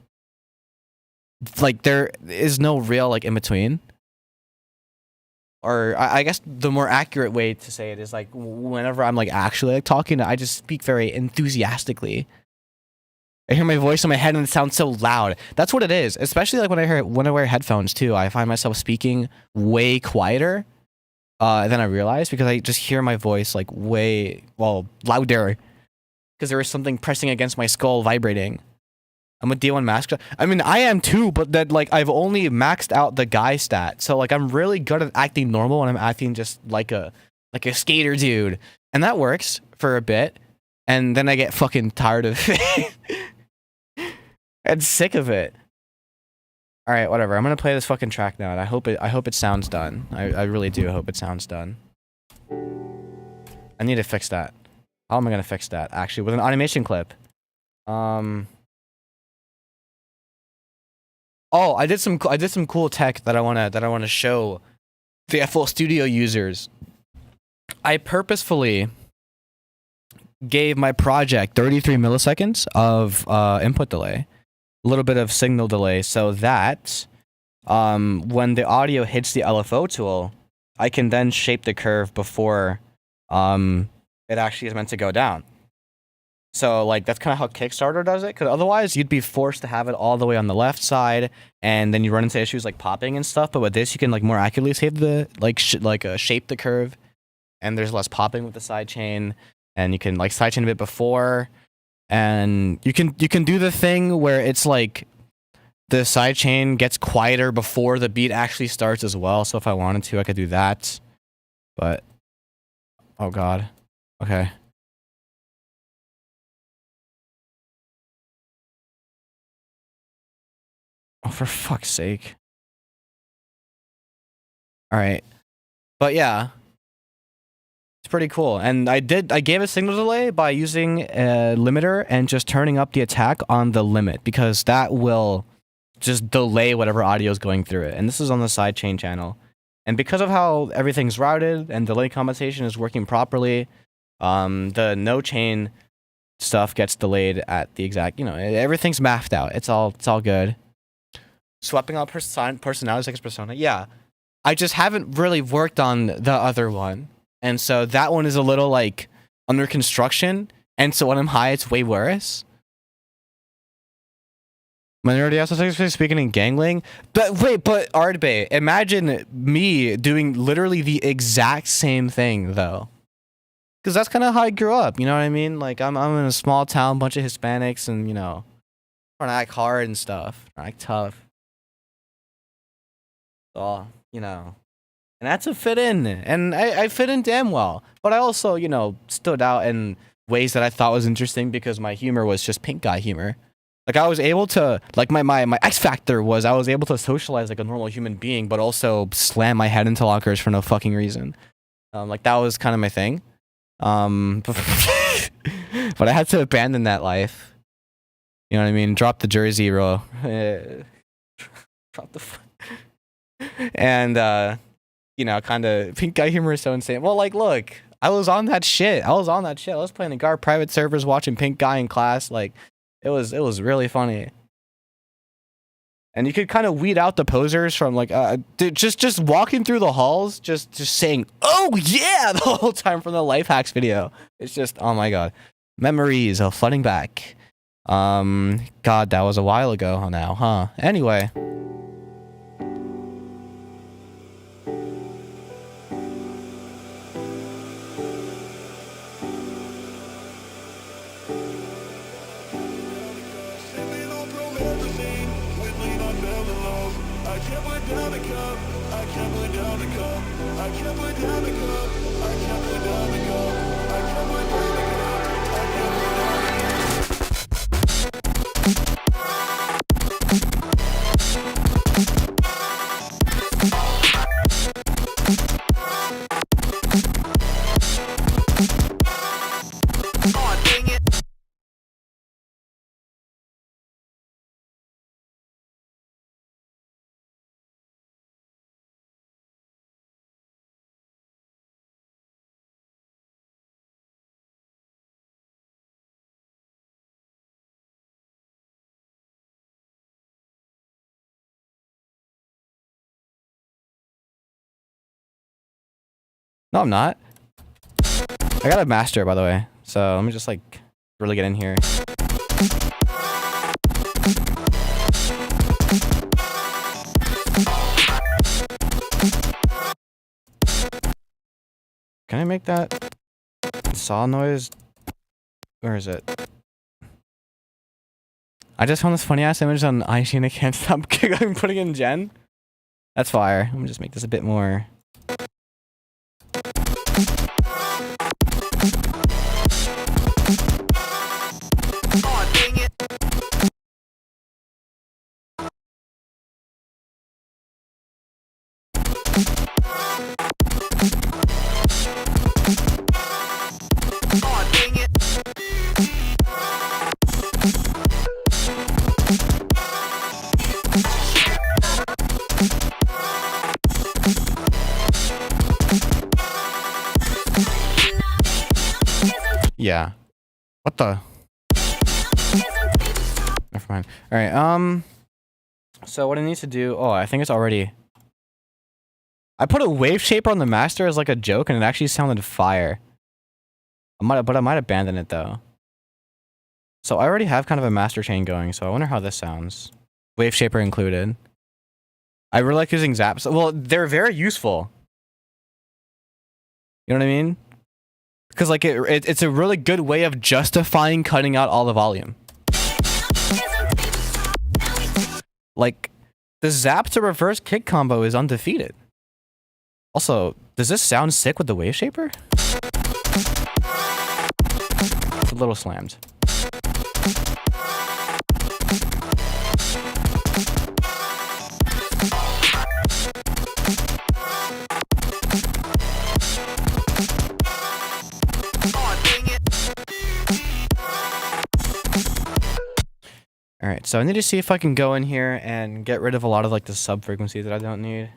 [SPEAKER 1] Like, there is no real like in between. Or I guess the more accurate way to say it is like whenever I'm like actually like talking, I just speak very enthusiastically. I hear my voice in my head and it sounds so loud. That's what it is. Especially like when I wear headphones too. I find myself speaking way quieter than I realize because I just hear my voice like way louder because there is something pressing against my skull, vibrating. I'm a D1 max. I mean, I am too, but that like I've only maxed out the guy stat, so like I'm really good at acting normal when I'm acting just like a skater dude, and that works for a bit, and then I get fucking tired of it and sick of it. All right, whatever. I'm gonna play this fucking track now, and I hope it sounds done. I really do hope it sounds done. I need to fix that. How am I gonna fix that? Actually, with an automation clip. Oh, I did some cool tech that I wanna show the FL Studio users. I purposefully gave my project 33 milliseconds of input delay, a little bit of signal delay, so that when the audio hits the LFO tool, I can then shape the curve before it actually is meant to go down. So, like, that's kind of how Kickstarter does it, because otherwise you'd be forced to have it all the way on the left side, and then you run into issues like popping and stuff. But with this, you can like more accurately save the shape the curve, and there's less popping with the sidechain, and you can like sidechain a bit before, and you can do the thing where it's like the sidechain gets quieter before the beat actually starts as well. So if I wanted to, I could do that. But oh god, okay. Oh, for fuck's sake. All right. But yeah, it's pretty cool. And I gave a signal delay by using a limiter and just turning up the attack on the limit, because that will just delay whatever audio is going through it. And this is on the sidechain channel. And because of how everything's routed and delay compensation is working properly, the no chain stuff gets delayed at the exact, everything's mathed out. It's all good. Swapping out personalities like persona. Yeah. I just haven't really worked on the other one. And so that one is a little like under construction. And so when I'm high, it's way worse. Minority also speaking in gangling. But wait, but Ardbay, imagine me doing literally the exact same thing though. Because that's kind of how I grew up, you know what I mean? Like, I'm in a small town, bunch of Hispanics, and, trying to act hard and stuff. Trying to act tough. So, and that's to fit in. And I fit in damn well. But I also, stood out in ways that I thought was interesting because my humor was just pink guy humor. Like, I was able to, like, my X factor was I was able to socialize like a normal human being, but also slam my head into lockers for no fucking reason. Like, that was kind of my thing. But I had to abandon that life. You know what I mean? Drop the jersey, bro. Drop the. And kind of pink guy humor is so insane. Well, like, look, I was on that shit. I was playing the guard private servers, watching pink guy in class. Like, it was really funny. And you could kind of weed out the posers from like just walking through the halls, just saying, "Oh yeah," the whole time from the life hacks video. It's just, oh my god, memories of flooding back. God, that was a while ago now, huh? Anyway. No, I'm not. I got a master, by the way. So let me just like really get in here. Can I make that saw noise? Where is it? I just found this funny ass image on IG and I can't stop putting in Gen. That's fire. Let me just make this a bit more. Yeah. What the? Never mind. All right. So what I need to do? Oh, I think it's already. I put a wave shaper on the master as like a joke, and it actually sounded fire. But I might abandon it though. So I already have kind of a master chain going, so I wonder how this sounds. Wave shaper included. I really like using zaps. Well, they're very useful. You know what I mean? Because like it's a really good way of justifying cutting out all the volume. Like, the zap to reverse kick combo is undefeated. Also, does this sound sick with the wave shaper? It's a little slammed. Alright, so I need to see if I can go in here and get rid of a lot of like the sub frequencies that I don't need.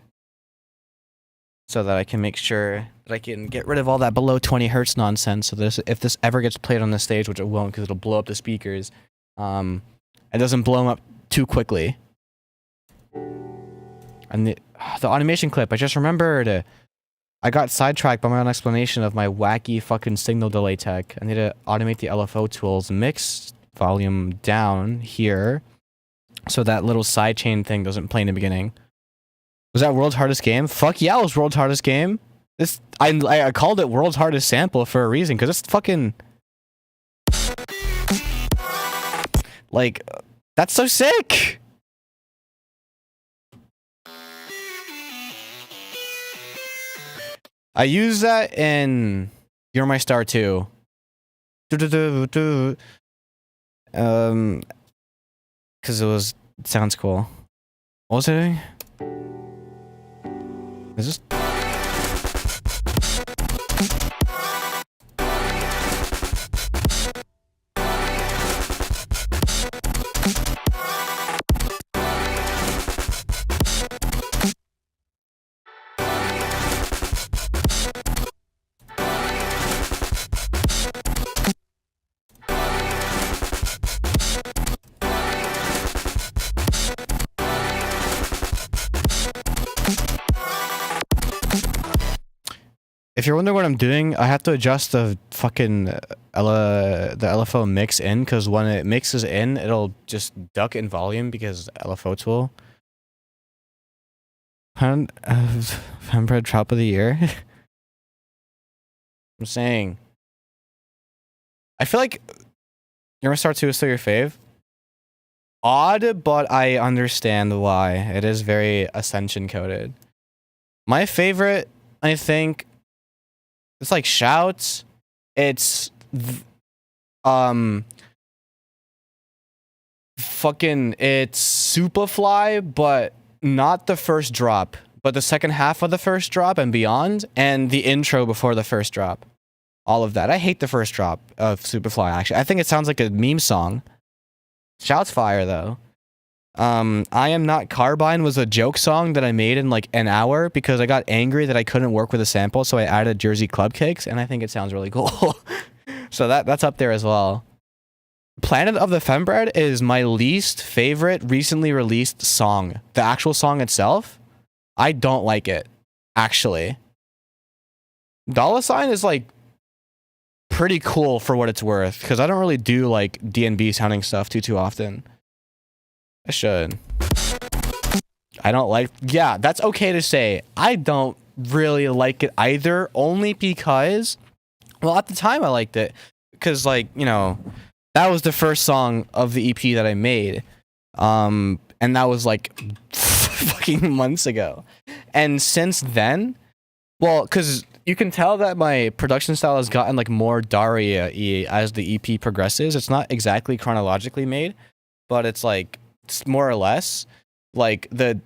[SPEAKER 1] So that I can make sure that I can get rid of all that below 20 hertz nonsense. So this, if this ever gets played on the stage, which it won't because it'll blow up the speakers, it doesn't blow them up too quickly. And the automation clip, I just remembered. I got sidetracked by my own explanation of my wacky fucking signal delay tech. I need to automate the LFO tools, mix volume down here, so that little sidechain thing doesn't play in the beginning. Was that world's hardest game? Fuck yeah, it was world's hardest game. This I called it world's hardest sample for a reason, because it's fucking like that's so sick. I use that in You're My Star 2. Because it sounds cool. What was it doing? Is this? If you're wondering what I'm doing, I have to adjust the fucking the LFO mix in, because when it mixes in, it'll just duck in volume because LFO tool. Fembread Trap of the Year. I'm saying. I feel like You're My Star 2 is still your fave. Odd, but I understand why. It is very Ascension coded. My favorite, I think, it's like Shouts. It's fucking it's Superfly, but not the first drop, but the second half of the first drop and beyond, and the intro before the first drop. All of that. I hate the first drop of Superfly, actually. I think it sounds like a meme song. Shouts fire though. I Am Not Carbine was a joke song that I made in like an hour because I got angry that I couldn't work with a sample, so I added Jersey Club Cakes, and I think it sounds really cool. So that's up there as well. Planet of the Fembread is my least favorite recently released song. The actual song itself, I don't like it, actually. $sign is like pretty cool for what it's worth, because I don't really do like DNB sounding stuff too often. I should. I don't like... Yeah, that's okay to say. I don't really like it either, only because... Well, at the time I liked it, because, like, you know, that was the first song of the EP that I made. And that was, like, fucking months ago. And since then... Well, because you can tell that my production style has gotten, like, more Daria-y as the EP progresses. It's not exactly chronologically made, but it's, like... more or less like the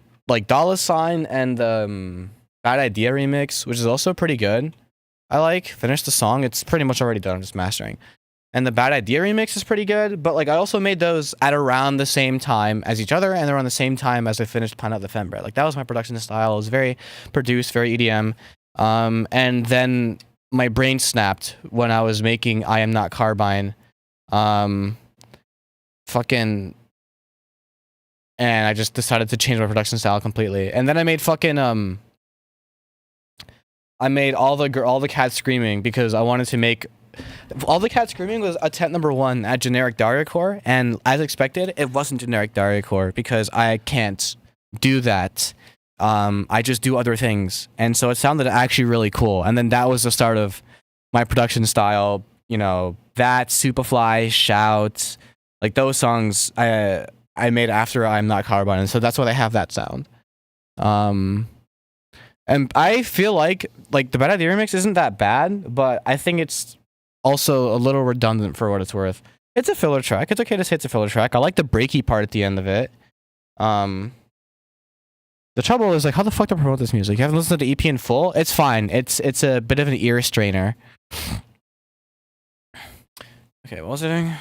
[SPEAKER 1] $sign and the Bad Idea remix, which is also pretty good. I like finished the song. It's pretty much already done. I'm just mastering. And the Bad Idea remix is pretty good, but like I also made those at around the same time as each other, and they're around the same time as I finished Planet of the Fembread. Like that was my production style. It was very produced, very EDM. And then my brain snapped when I was making I Am Not Carbine. And I just decided to change my production style completely. And then I made fucking I made all the cats screaming because I wanted to make all the cats screaming was attempt number 1 at generic dariacore, and as expected, it wasn't generic dariacore because I can't do that. I just do other things, and so it sounded actually really cool. And then that was the start of my production style. You know, that Superfly, Shouts, like those songs. I made after I'm Not Carbine, and so that's why they have that sound. And I feel like the Bad Idea remix isn't that bad, but I think it's also a little redundant for what it's worth. It's a filler track. It's okay to say it's a filler track. I like the breaky part at the end of it. The trouble is, like, how the fuck do I promote this music? You haven't listened to the EP in full? It's fine. It's a bit of an ear strainer. Okay, what was I doing?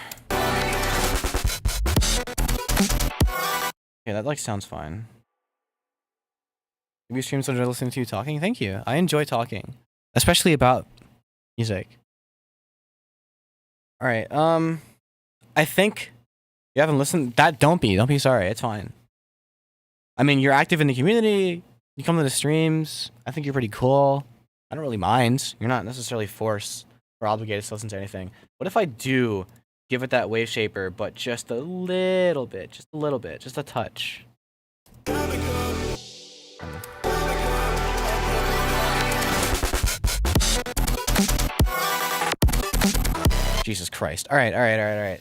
[SPEAKER 1] Okay, that like sounds fine. Maybe streams are listening to you talking. Thank you. I enjoy talking, especially about music. All right. I think you haven't listened. Don't be sorry. It's fine. I mean, you're active in the community. You come to the streams. I think you're pretty cool. I don't really mind. You're not necessarily forced or obligated to listen to anything. What if I do give it that wave shaper, but just a little bit, just a touch? Jesus Christ. All right.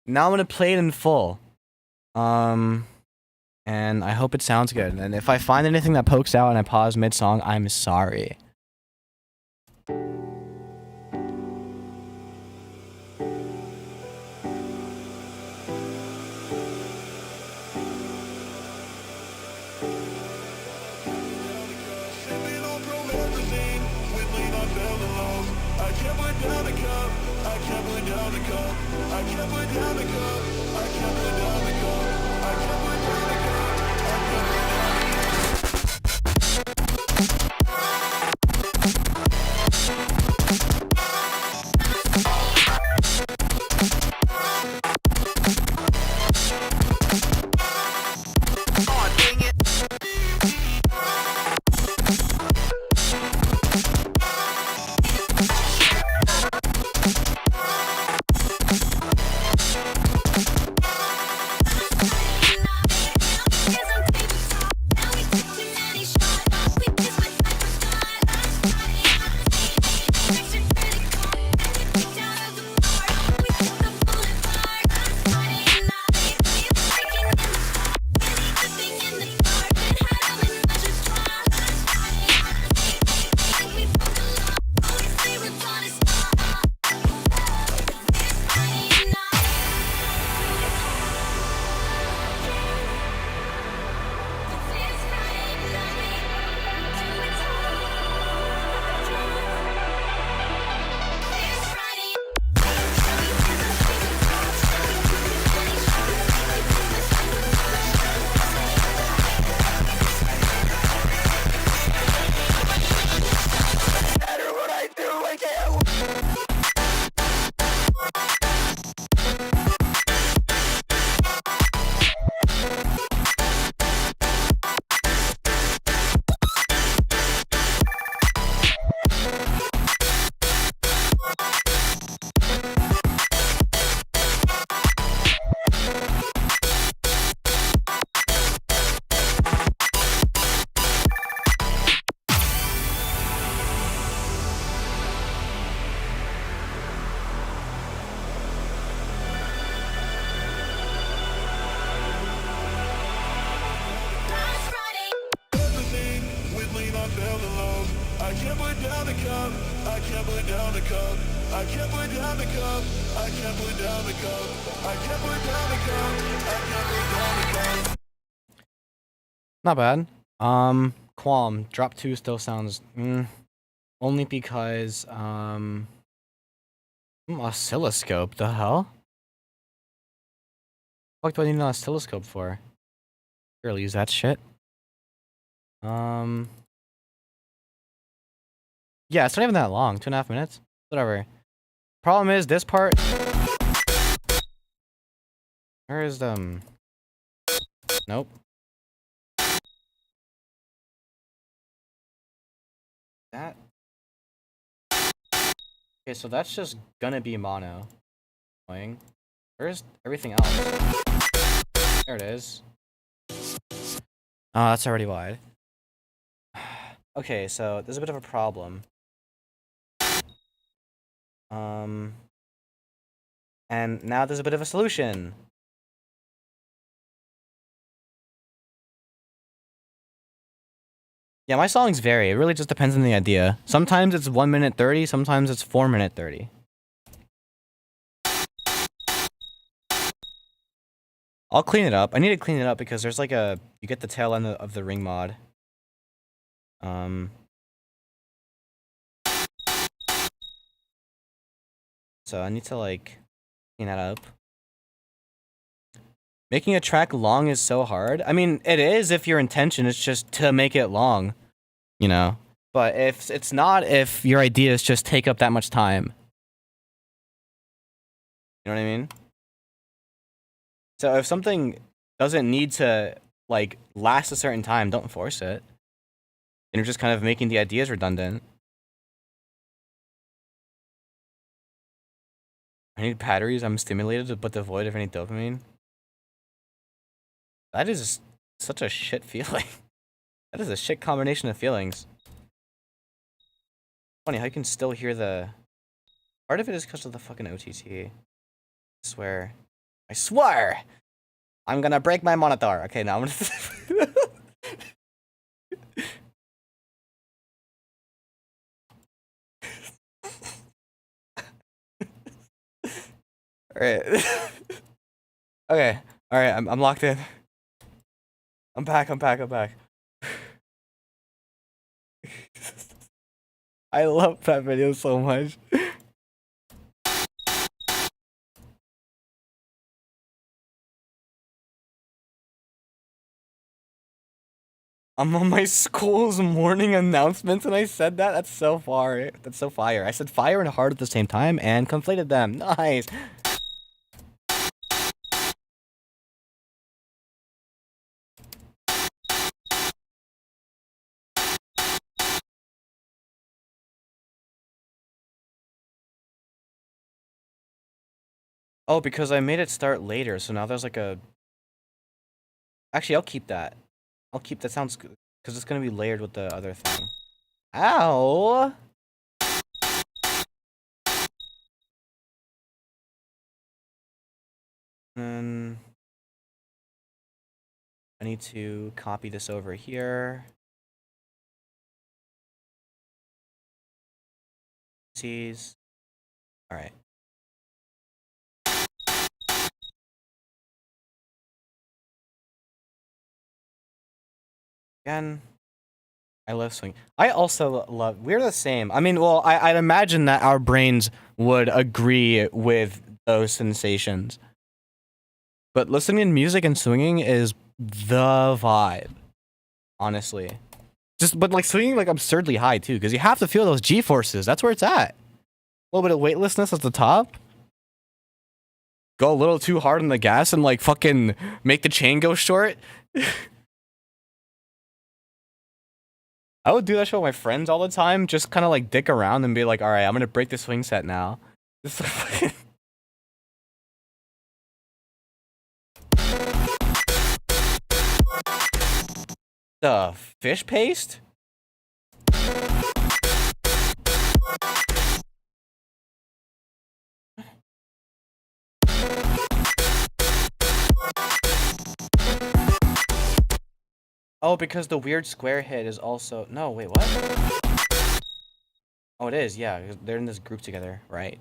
[SPEAKER 1] Now I'm gonna play it in full. And I hope it sounds good. And if I find anything that pokes out and I pause mid-song, I'm sorry. Not bad. Qualm. Drop 2 still sounds... only because, oscilloscope, the hell? What do I need an oscilloscope for? Barely use that shit. Yeah, it's not even that long. 2.5 minutes? Whatever. Problem is, this part... Where is, Nope. That... Okay, so that's just gonna be mono. Annoying. Where's everything else? There it is. Oh, that's already wide. Okay, so there's a bit of a problem. And now there's a bit of a solution. Yeah, my songs vary. It really just depends on the idea. Sometimes it's 1 minute 30, sometimes it's 4 minute 30. I'll clean it up. I need to clean it up because there's like a... You get the tail end of the ring mod. So I need to like clean that up. Making a track long is so hard. I mean, it is if your intention is just to make it long, you know? But if it's not, if your idea is just take up that much time. You know what I mean? So if something doesn't need to, like, last a certain time, don't force it. And you're just kind of making the ideas redundant. I need batteries, I'm stimulated, but devoid of any dopamine. That is such a shit feeling. That is a shit combination of feelings. Funny how you can still hear the... Part of it is because of the fucking OTT. I swear. I swear! I'm gonna break my monitor. Okay, now I'm gonna... Alright. Okay. Alright, I'm locked in. I'm back. I love that video so much. I'm on my school's morning announcements and I said that? That's so far. That's so fire. I said fire and hard at the same time and conflated them. Nice. Oh, because I made it start later, so now there's like a... Actually, I'll keep that. I'll keep that. Sounds good. Because it's going to be layered with the other thing. Ow! And I need to copy this over here. Sees. Alright. Again. I love swing. I also love... We're the same. I mean, well, I'd imagine that our brains would agree with those sensations. But listening to music and swinging is the vibe. Honestly. But like swinging like absurdly high too, because you have to feel those G-forces. That's where it's at. A little bit of weightlessness at the top. Go a little too hard on the gas and like fucking make the chain go short. I would do that shit with my friends all the time. Just kind of like dick around and be like, all right, I'm gonna break the swing set now. Just fucking... The fish paste? Oh, because the weird square hit is also... No, wait, what? Oh, it is, yeah. They're in this group together, right?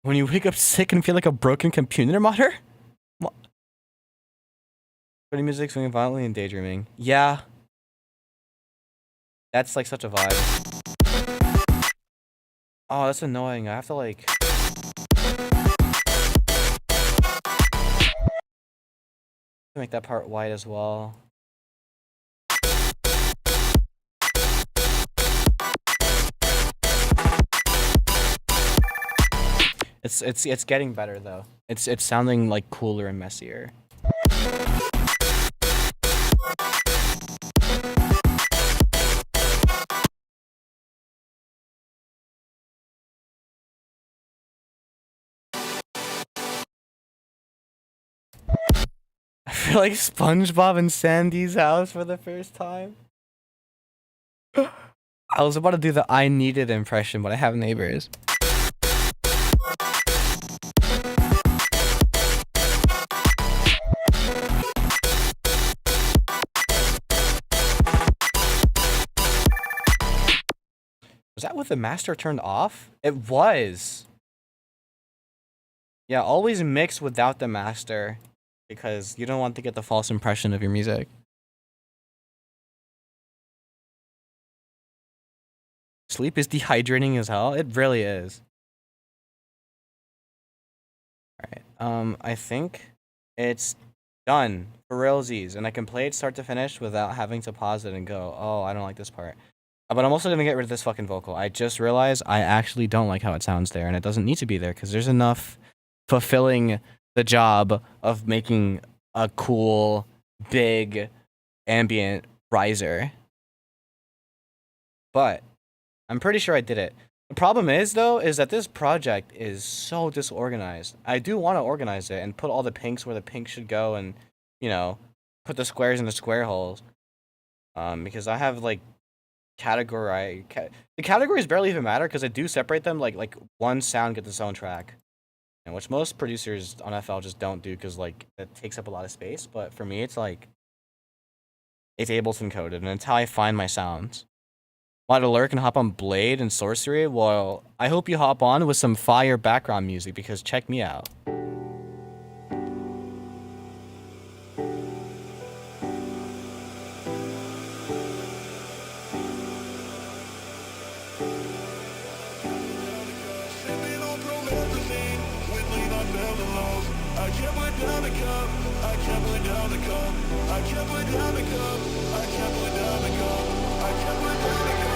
[SPEAKER 1] When you wake up sick and feel like a broken computer monitor? What? Putting music, swinging violently, and daydreaming. Yeah. That's like such a vibe. Oh, that's annoying. I have to like... make that part white as well. It's getting better though. It's sounding like cooler and messier. I feel like SpongeBob in Sandy's house for the first time. I was about to do the I needed impression, but I have neighbors. Was that with the master turned off? It was. Yeah, always mix without the master because you don't want to get the false impression of your music. Sleep is dehydrating as hell. It really is. All right. I think it's done for realsies, and I can play it start to finish without having to pause it and go, oh, I don't like this part. But I'm also gonna get rid of this fucking vocal. I just realized I actually don't like how it sounds there, and it doesn't need to be there because there's enough fulfilling the job of making a cool, big, ambient riser. But I'm pretty sure I did it. The problem is, though, is that this project is so disorganized. I do want to organize it and put all the pinks where the pinks should go and, you know, put the squares in the square holes. Because I have, like, the categories barely even matter because I do separate them, like one sound gets its own track. And which most producers on FL just don't do because, like, it takes up a lot of space. But for me, it's, like, it's Ableton coded, and it's how I find my sounds. Want to lurk and hop on Blade and Sorcery? Well, I hope you hop on with some fire background music because check me out.
[SPEAKER 2] Sipping on promethazine with lean on cellulose. I can't put down the cup. I can't put down the cup. I can't put down the cup. I can't put down the cup. I can't put down the cup. I can't put down the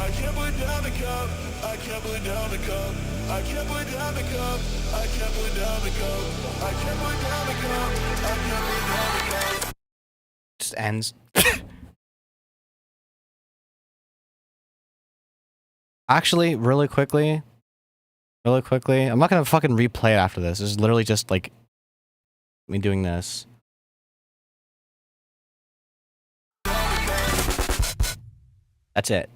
[SPEAKER 2] I can't put down the cup. I can't put down the cup. I can't put down the cup. I can't put down the cup. I can't put down the cup. I can't put down the cup.
[SPEAKER 1] Just ends. Actually, really quickly, I'm not gonna fucking replay it after this. It's literally just like me doing this. That's it.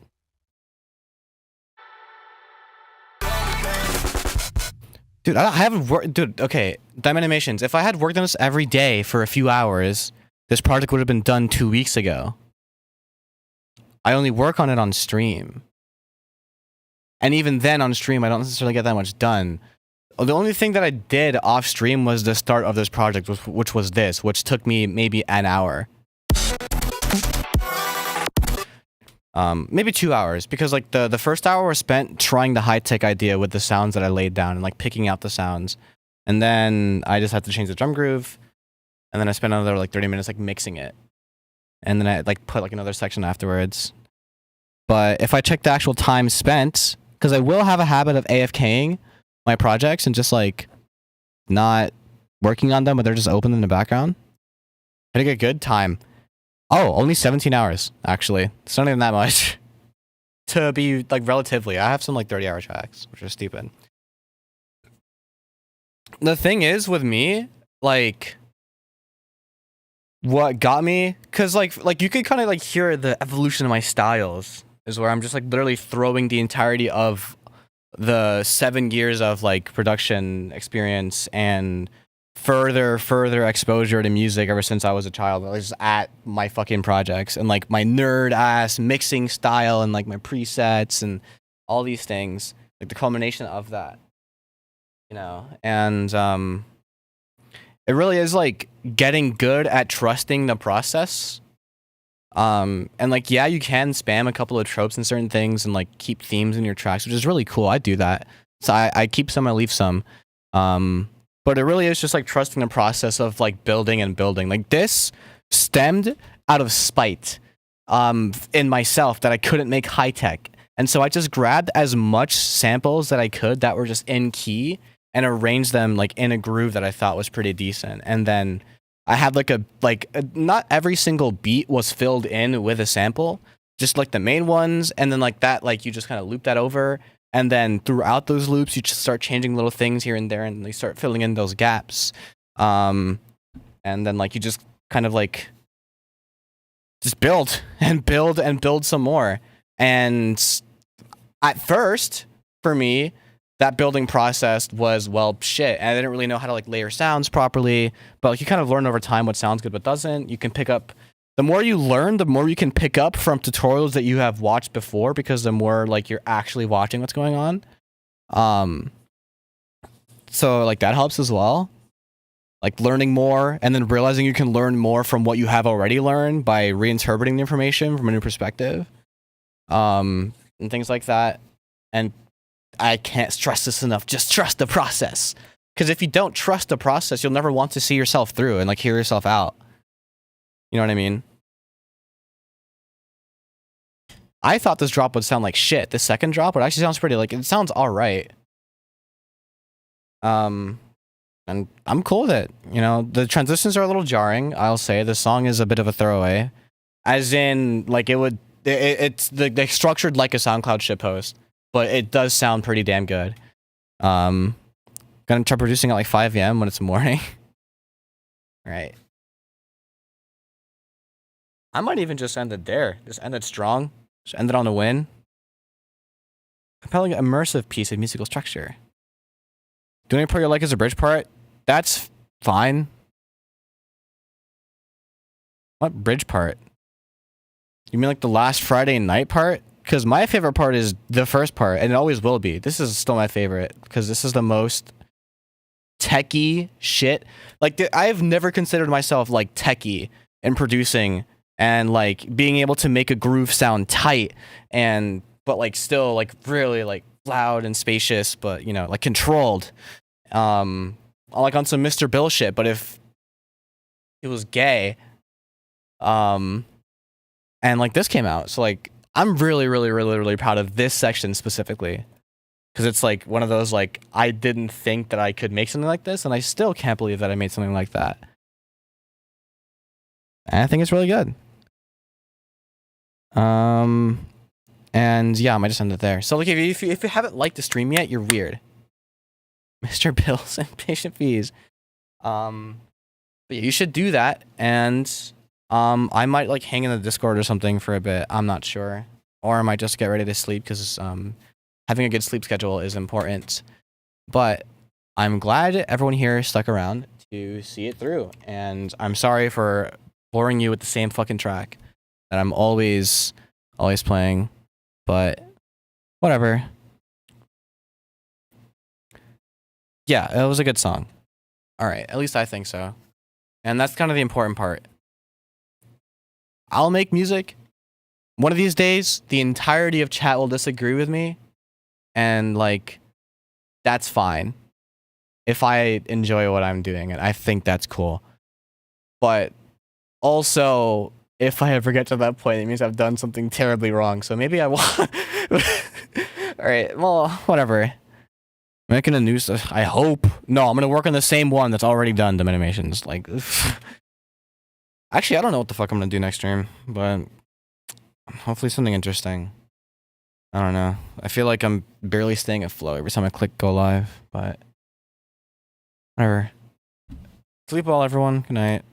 [SPEAKER 1] Dude, I haven't worked. Dude, okay. Diamond Animations. If I had worked on this every day for a few hours, this project would have been done 2 weeks ago. I only work on it on stream. And even then on stream, I don't necessarily get that much done. The only thing that I did off stream was the start of this project, which was this, which took me maybe an hour. Maybe 2 hours, because like the first hour was spent trying the high-tech idea with the sounds that I laid down and like picking out the sounds. And then I just had to change the drum groove. And then I spent another like 30 minutes like mixing it. And then I like put like another section afterwards. But if I check the actual time spent, because I will have a habit of AFKing my projects and just like not working on them, but they're just open in the background. I think a good time. Oh, only 17 hours, actually. It's not even that much. to be like relatively. I have some like 30-hour tracks, which are stupid. The thing is with me, like, what got me, cause like you could kind of like hear the evolution of my styles is where I'm just like literally throwing the entirety of the 7 years of like production experience and further exposure to music ever since I was a child. I was just at my fucking projects and like my nerd ass mixing style and like my presets and all these things, like the culmination of that, you know. And it really is like getting good at trusting the process. And like, yeah, you can spam a couple of tropes and certain things and like keep themes in your tracks, which is really cool. I do that. So I keep some, I leave some. But it really is just like trusting the process of like building and building. Like this stemmed out of spite in myself that I couldn't make high tech. And so I just grabbed as much samples that I could that were just in key and arranged them like in a groove that I thought was pretty decent. And then I had not every single beat was filled in with a sample, just like the main ones. And then like that, like you just kind of loop that over. And then throughout those loops, you just start changing little things here and there, and they start filling in those gaps. And then like you just kind of like just build and build and build some more. And at first, for me, that building process was, well, shit. And I didn't really know how to like layer sounds properly. But like you kind of learn over time what sounds good, what doesn't. You can pick up. The more you learn, the more you can pick up from tutorials that you have watched before, because the more like you're actually watching what's going on. So like that helps as well. Like learning more and then realizing you can learn more from what you have already learned by reinterpreting the information from a new perspective. And things like that. And I can't stress this enough. Just trust the process. Because if you don't trust the process, you'll never want to see yourself through and like hear yourself out. You know what I mean? I thought this drop would sound like shit. This second drop, it actually sounds pretty, like, it sounds alright. And I'm cool with it. You know, the transitions are a little jarring, I'll say. The song is a bit of a throwaway. As in, like, it's structured like a SoundCloud shitpost, but it does sound pretty damn good. Gonna try producing at like 5 a.m. when it's morning. Right. I might even just end it there. Just end it strong. Just end it on a win. Compelling, immersive piece of musical structure. The only part you like is a bridge part. That's fine. What bridge part? You mean like the last Friday night part? Because my favorite part is the first part, and it always will be. This is still my favorite, because this is the most techie shit. Like, I've never considered myself like techie in producing and like being able to make a groove sound tight but like still like really like loud and spacious, but you know, like controlled. Like on some Mr. Bill shit, but if it was gay, and like this came out, so like I'm really proud of this section specifically, because it's like one of those like I didn't think that I could make something like this, and I still can't believe that I made something like that. And I think it's really good. And yeah, I might just end it there. So like if you haven't liked the stream yet, you're weird. Mr. Bill's impatient fees. But yeah, you should do that, and I might like hang in the Discord or something for a bit. I'm not sure, or I might just get ready to sleep, because having a good sleep schedule is important. But I'm glad everyone here stuck around to see it through, and I'm sorry for boring you with the same fucking track that I'm always playing, but whatever. Yeah, it was a good song. All right, at least I think so. And that's kind of the important part. I'll make music. One of these days, the entirety of chat will disagree with me, and like, that's fine. If I enjoy what I'm doing, and I think that's cool. But also, if I ever get to that point, it means I've done something terribly wrong. So maybe I will. All right, well, whatever. Making a new, I hope. No, I'm gonna work on the same one that's already done, the animations. Like, actually, I don't know what the fuck I'm gonna do next stream, but hopefully something interesting. I don't know. I feel like I'm barely staying afloat every time I click go live, but whatever. Sleep well, everyone. Good night.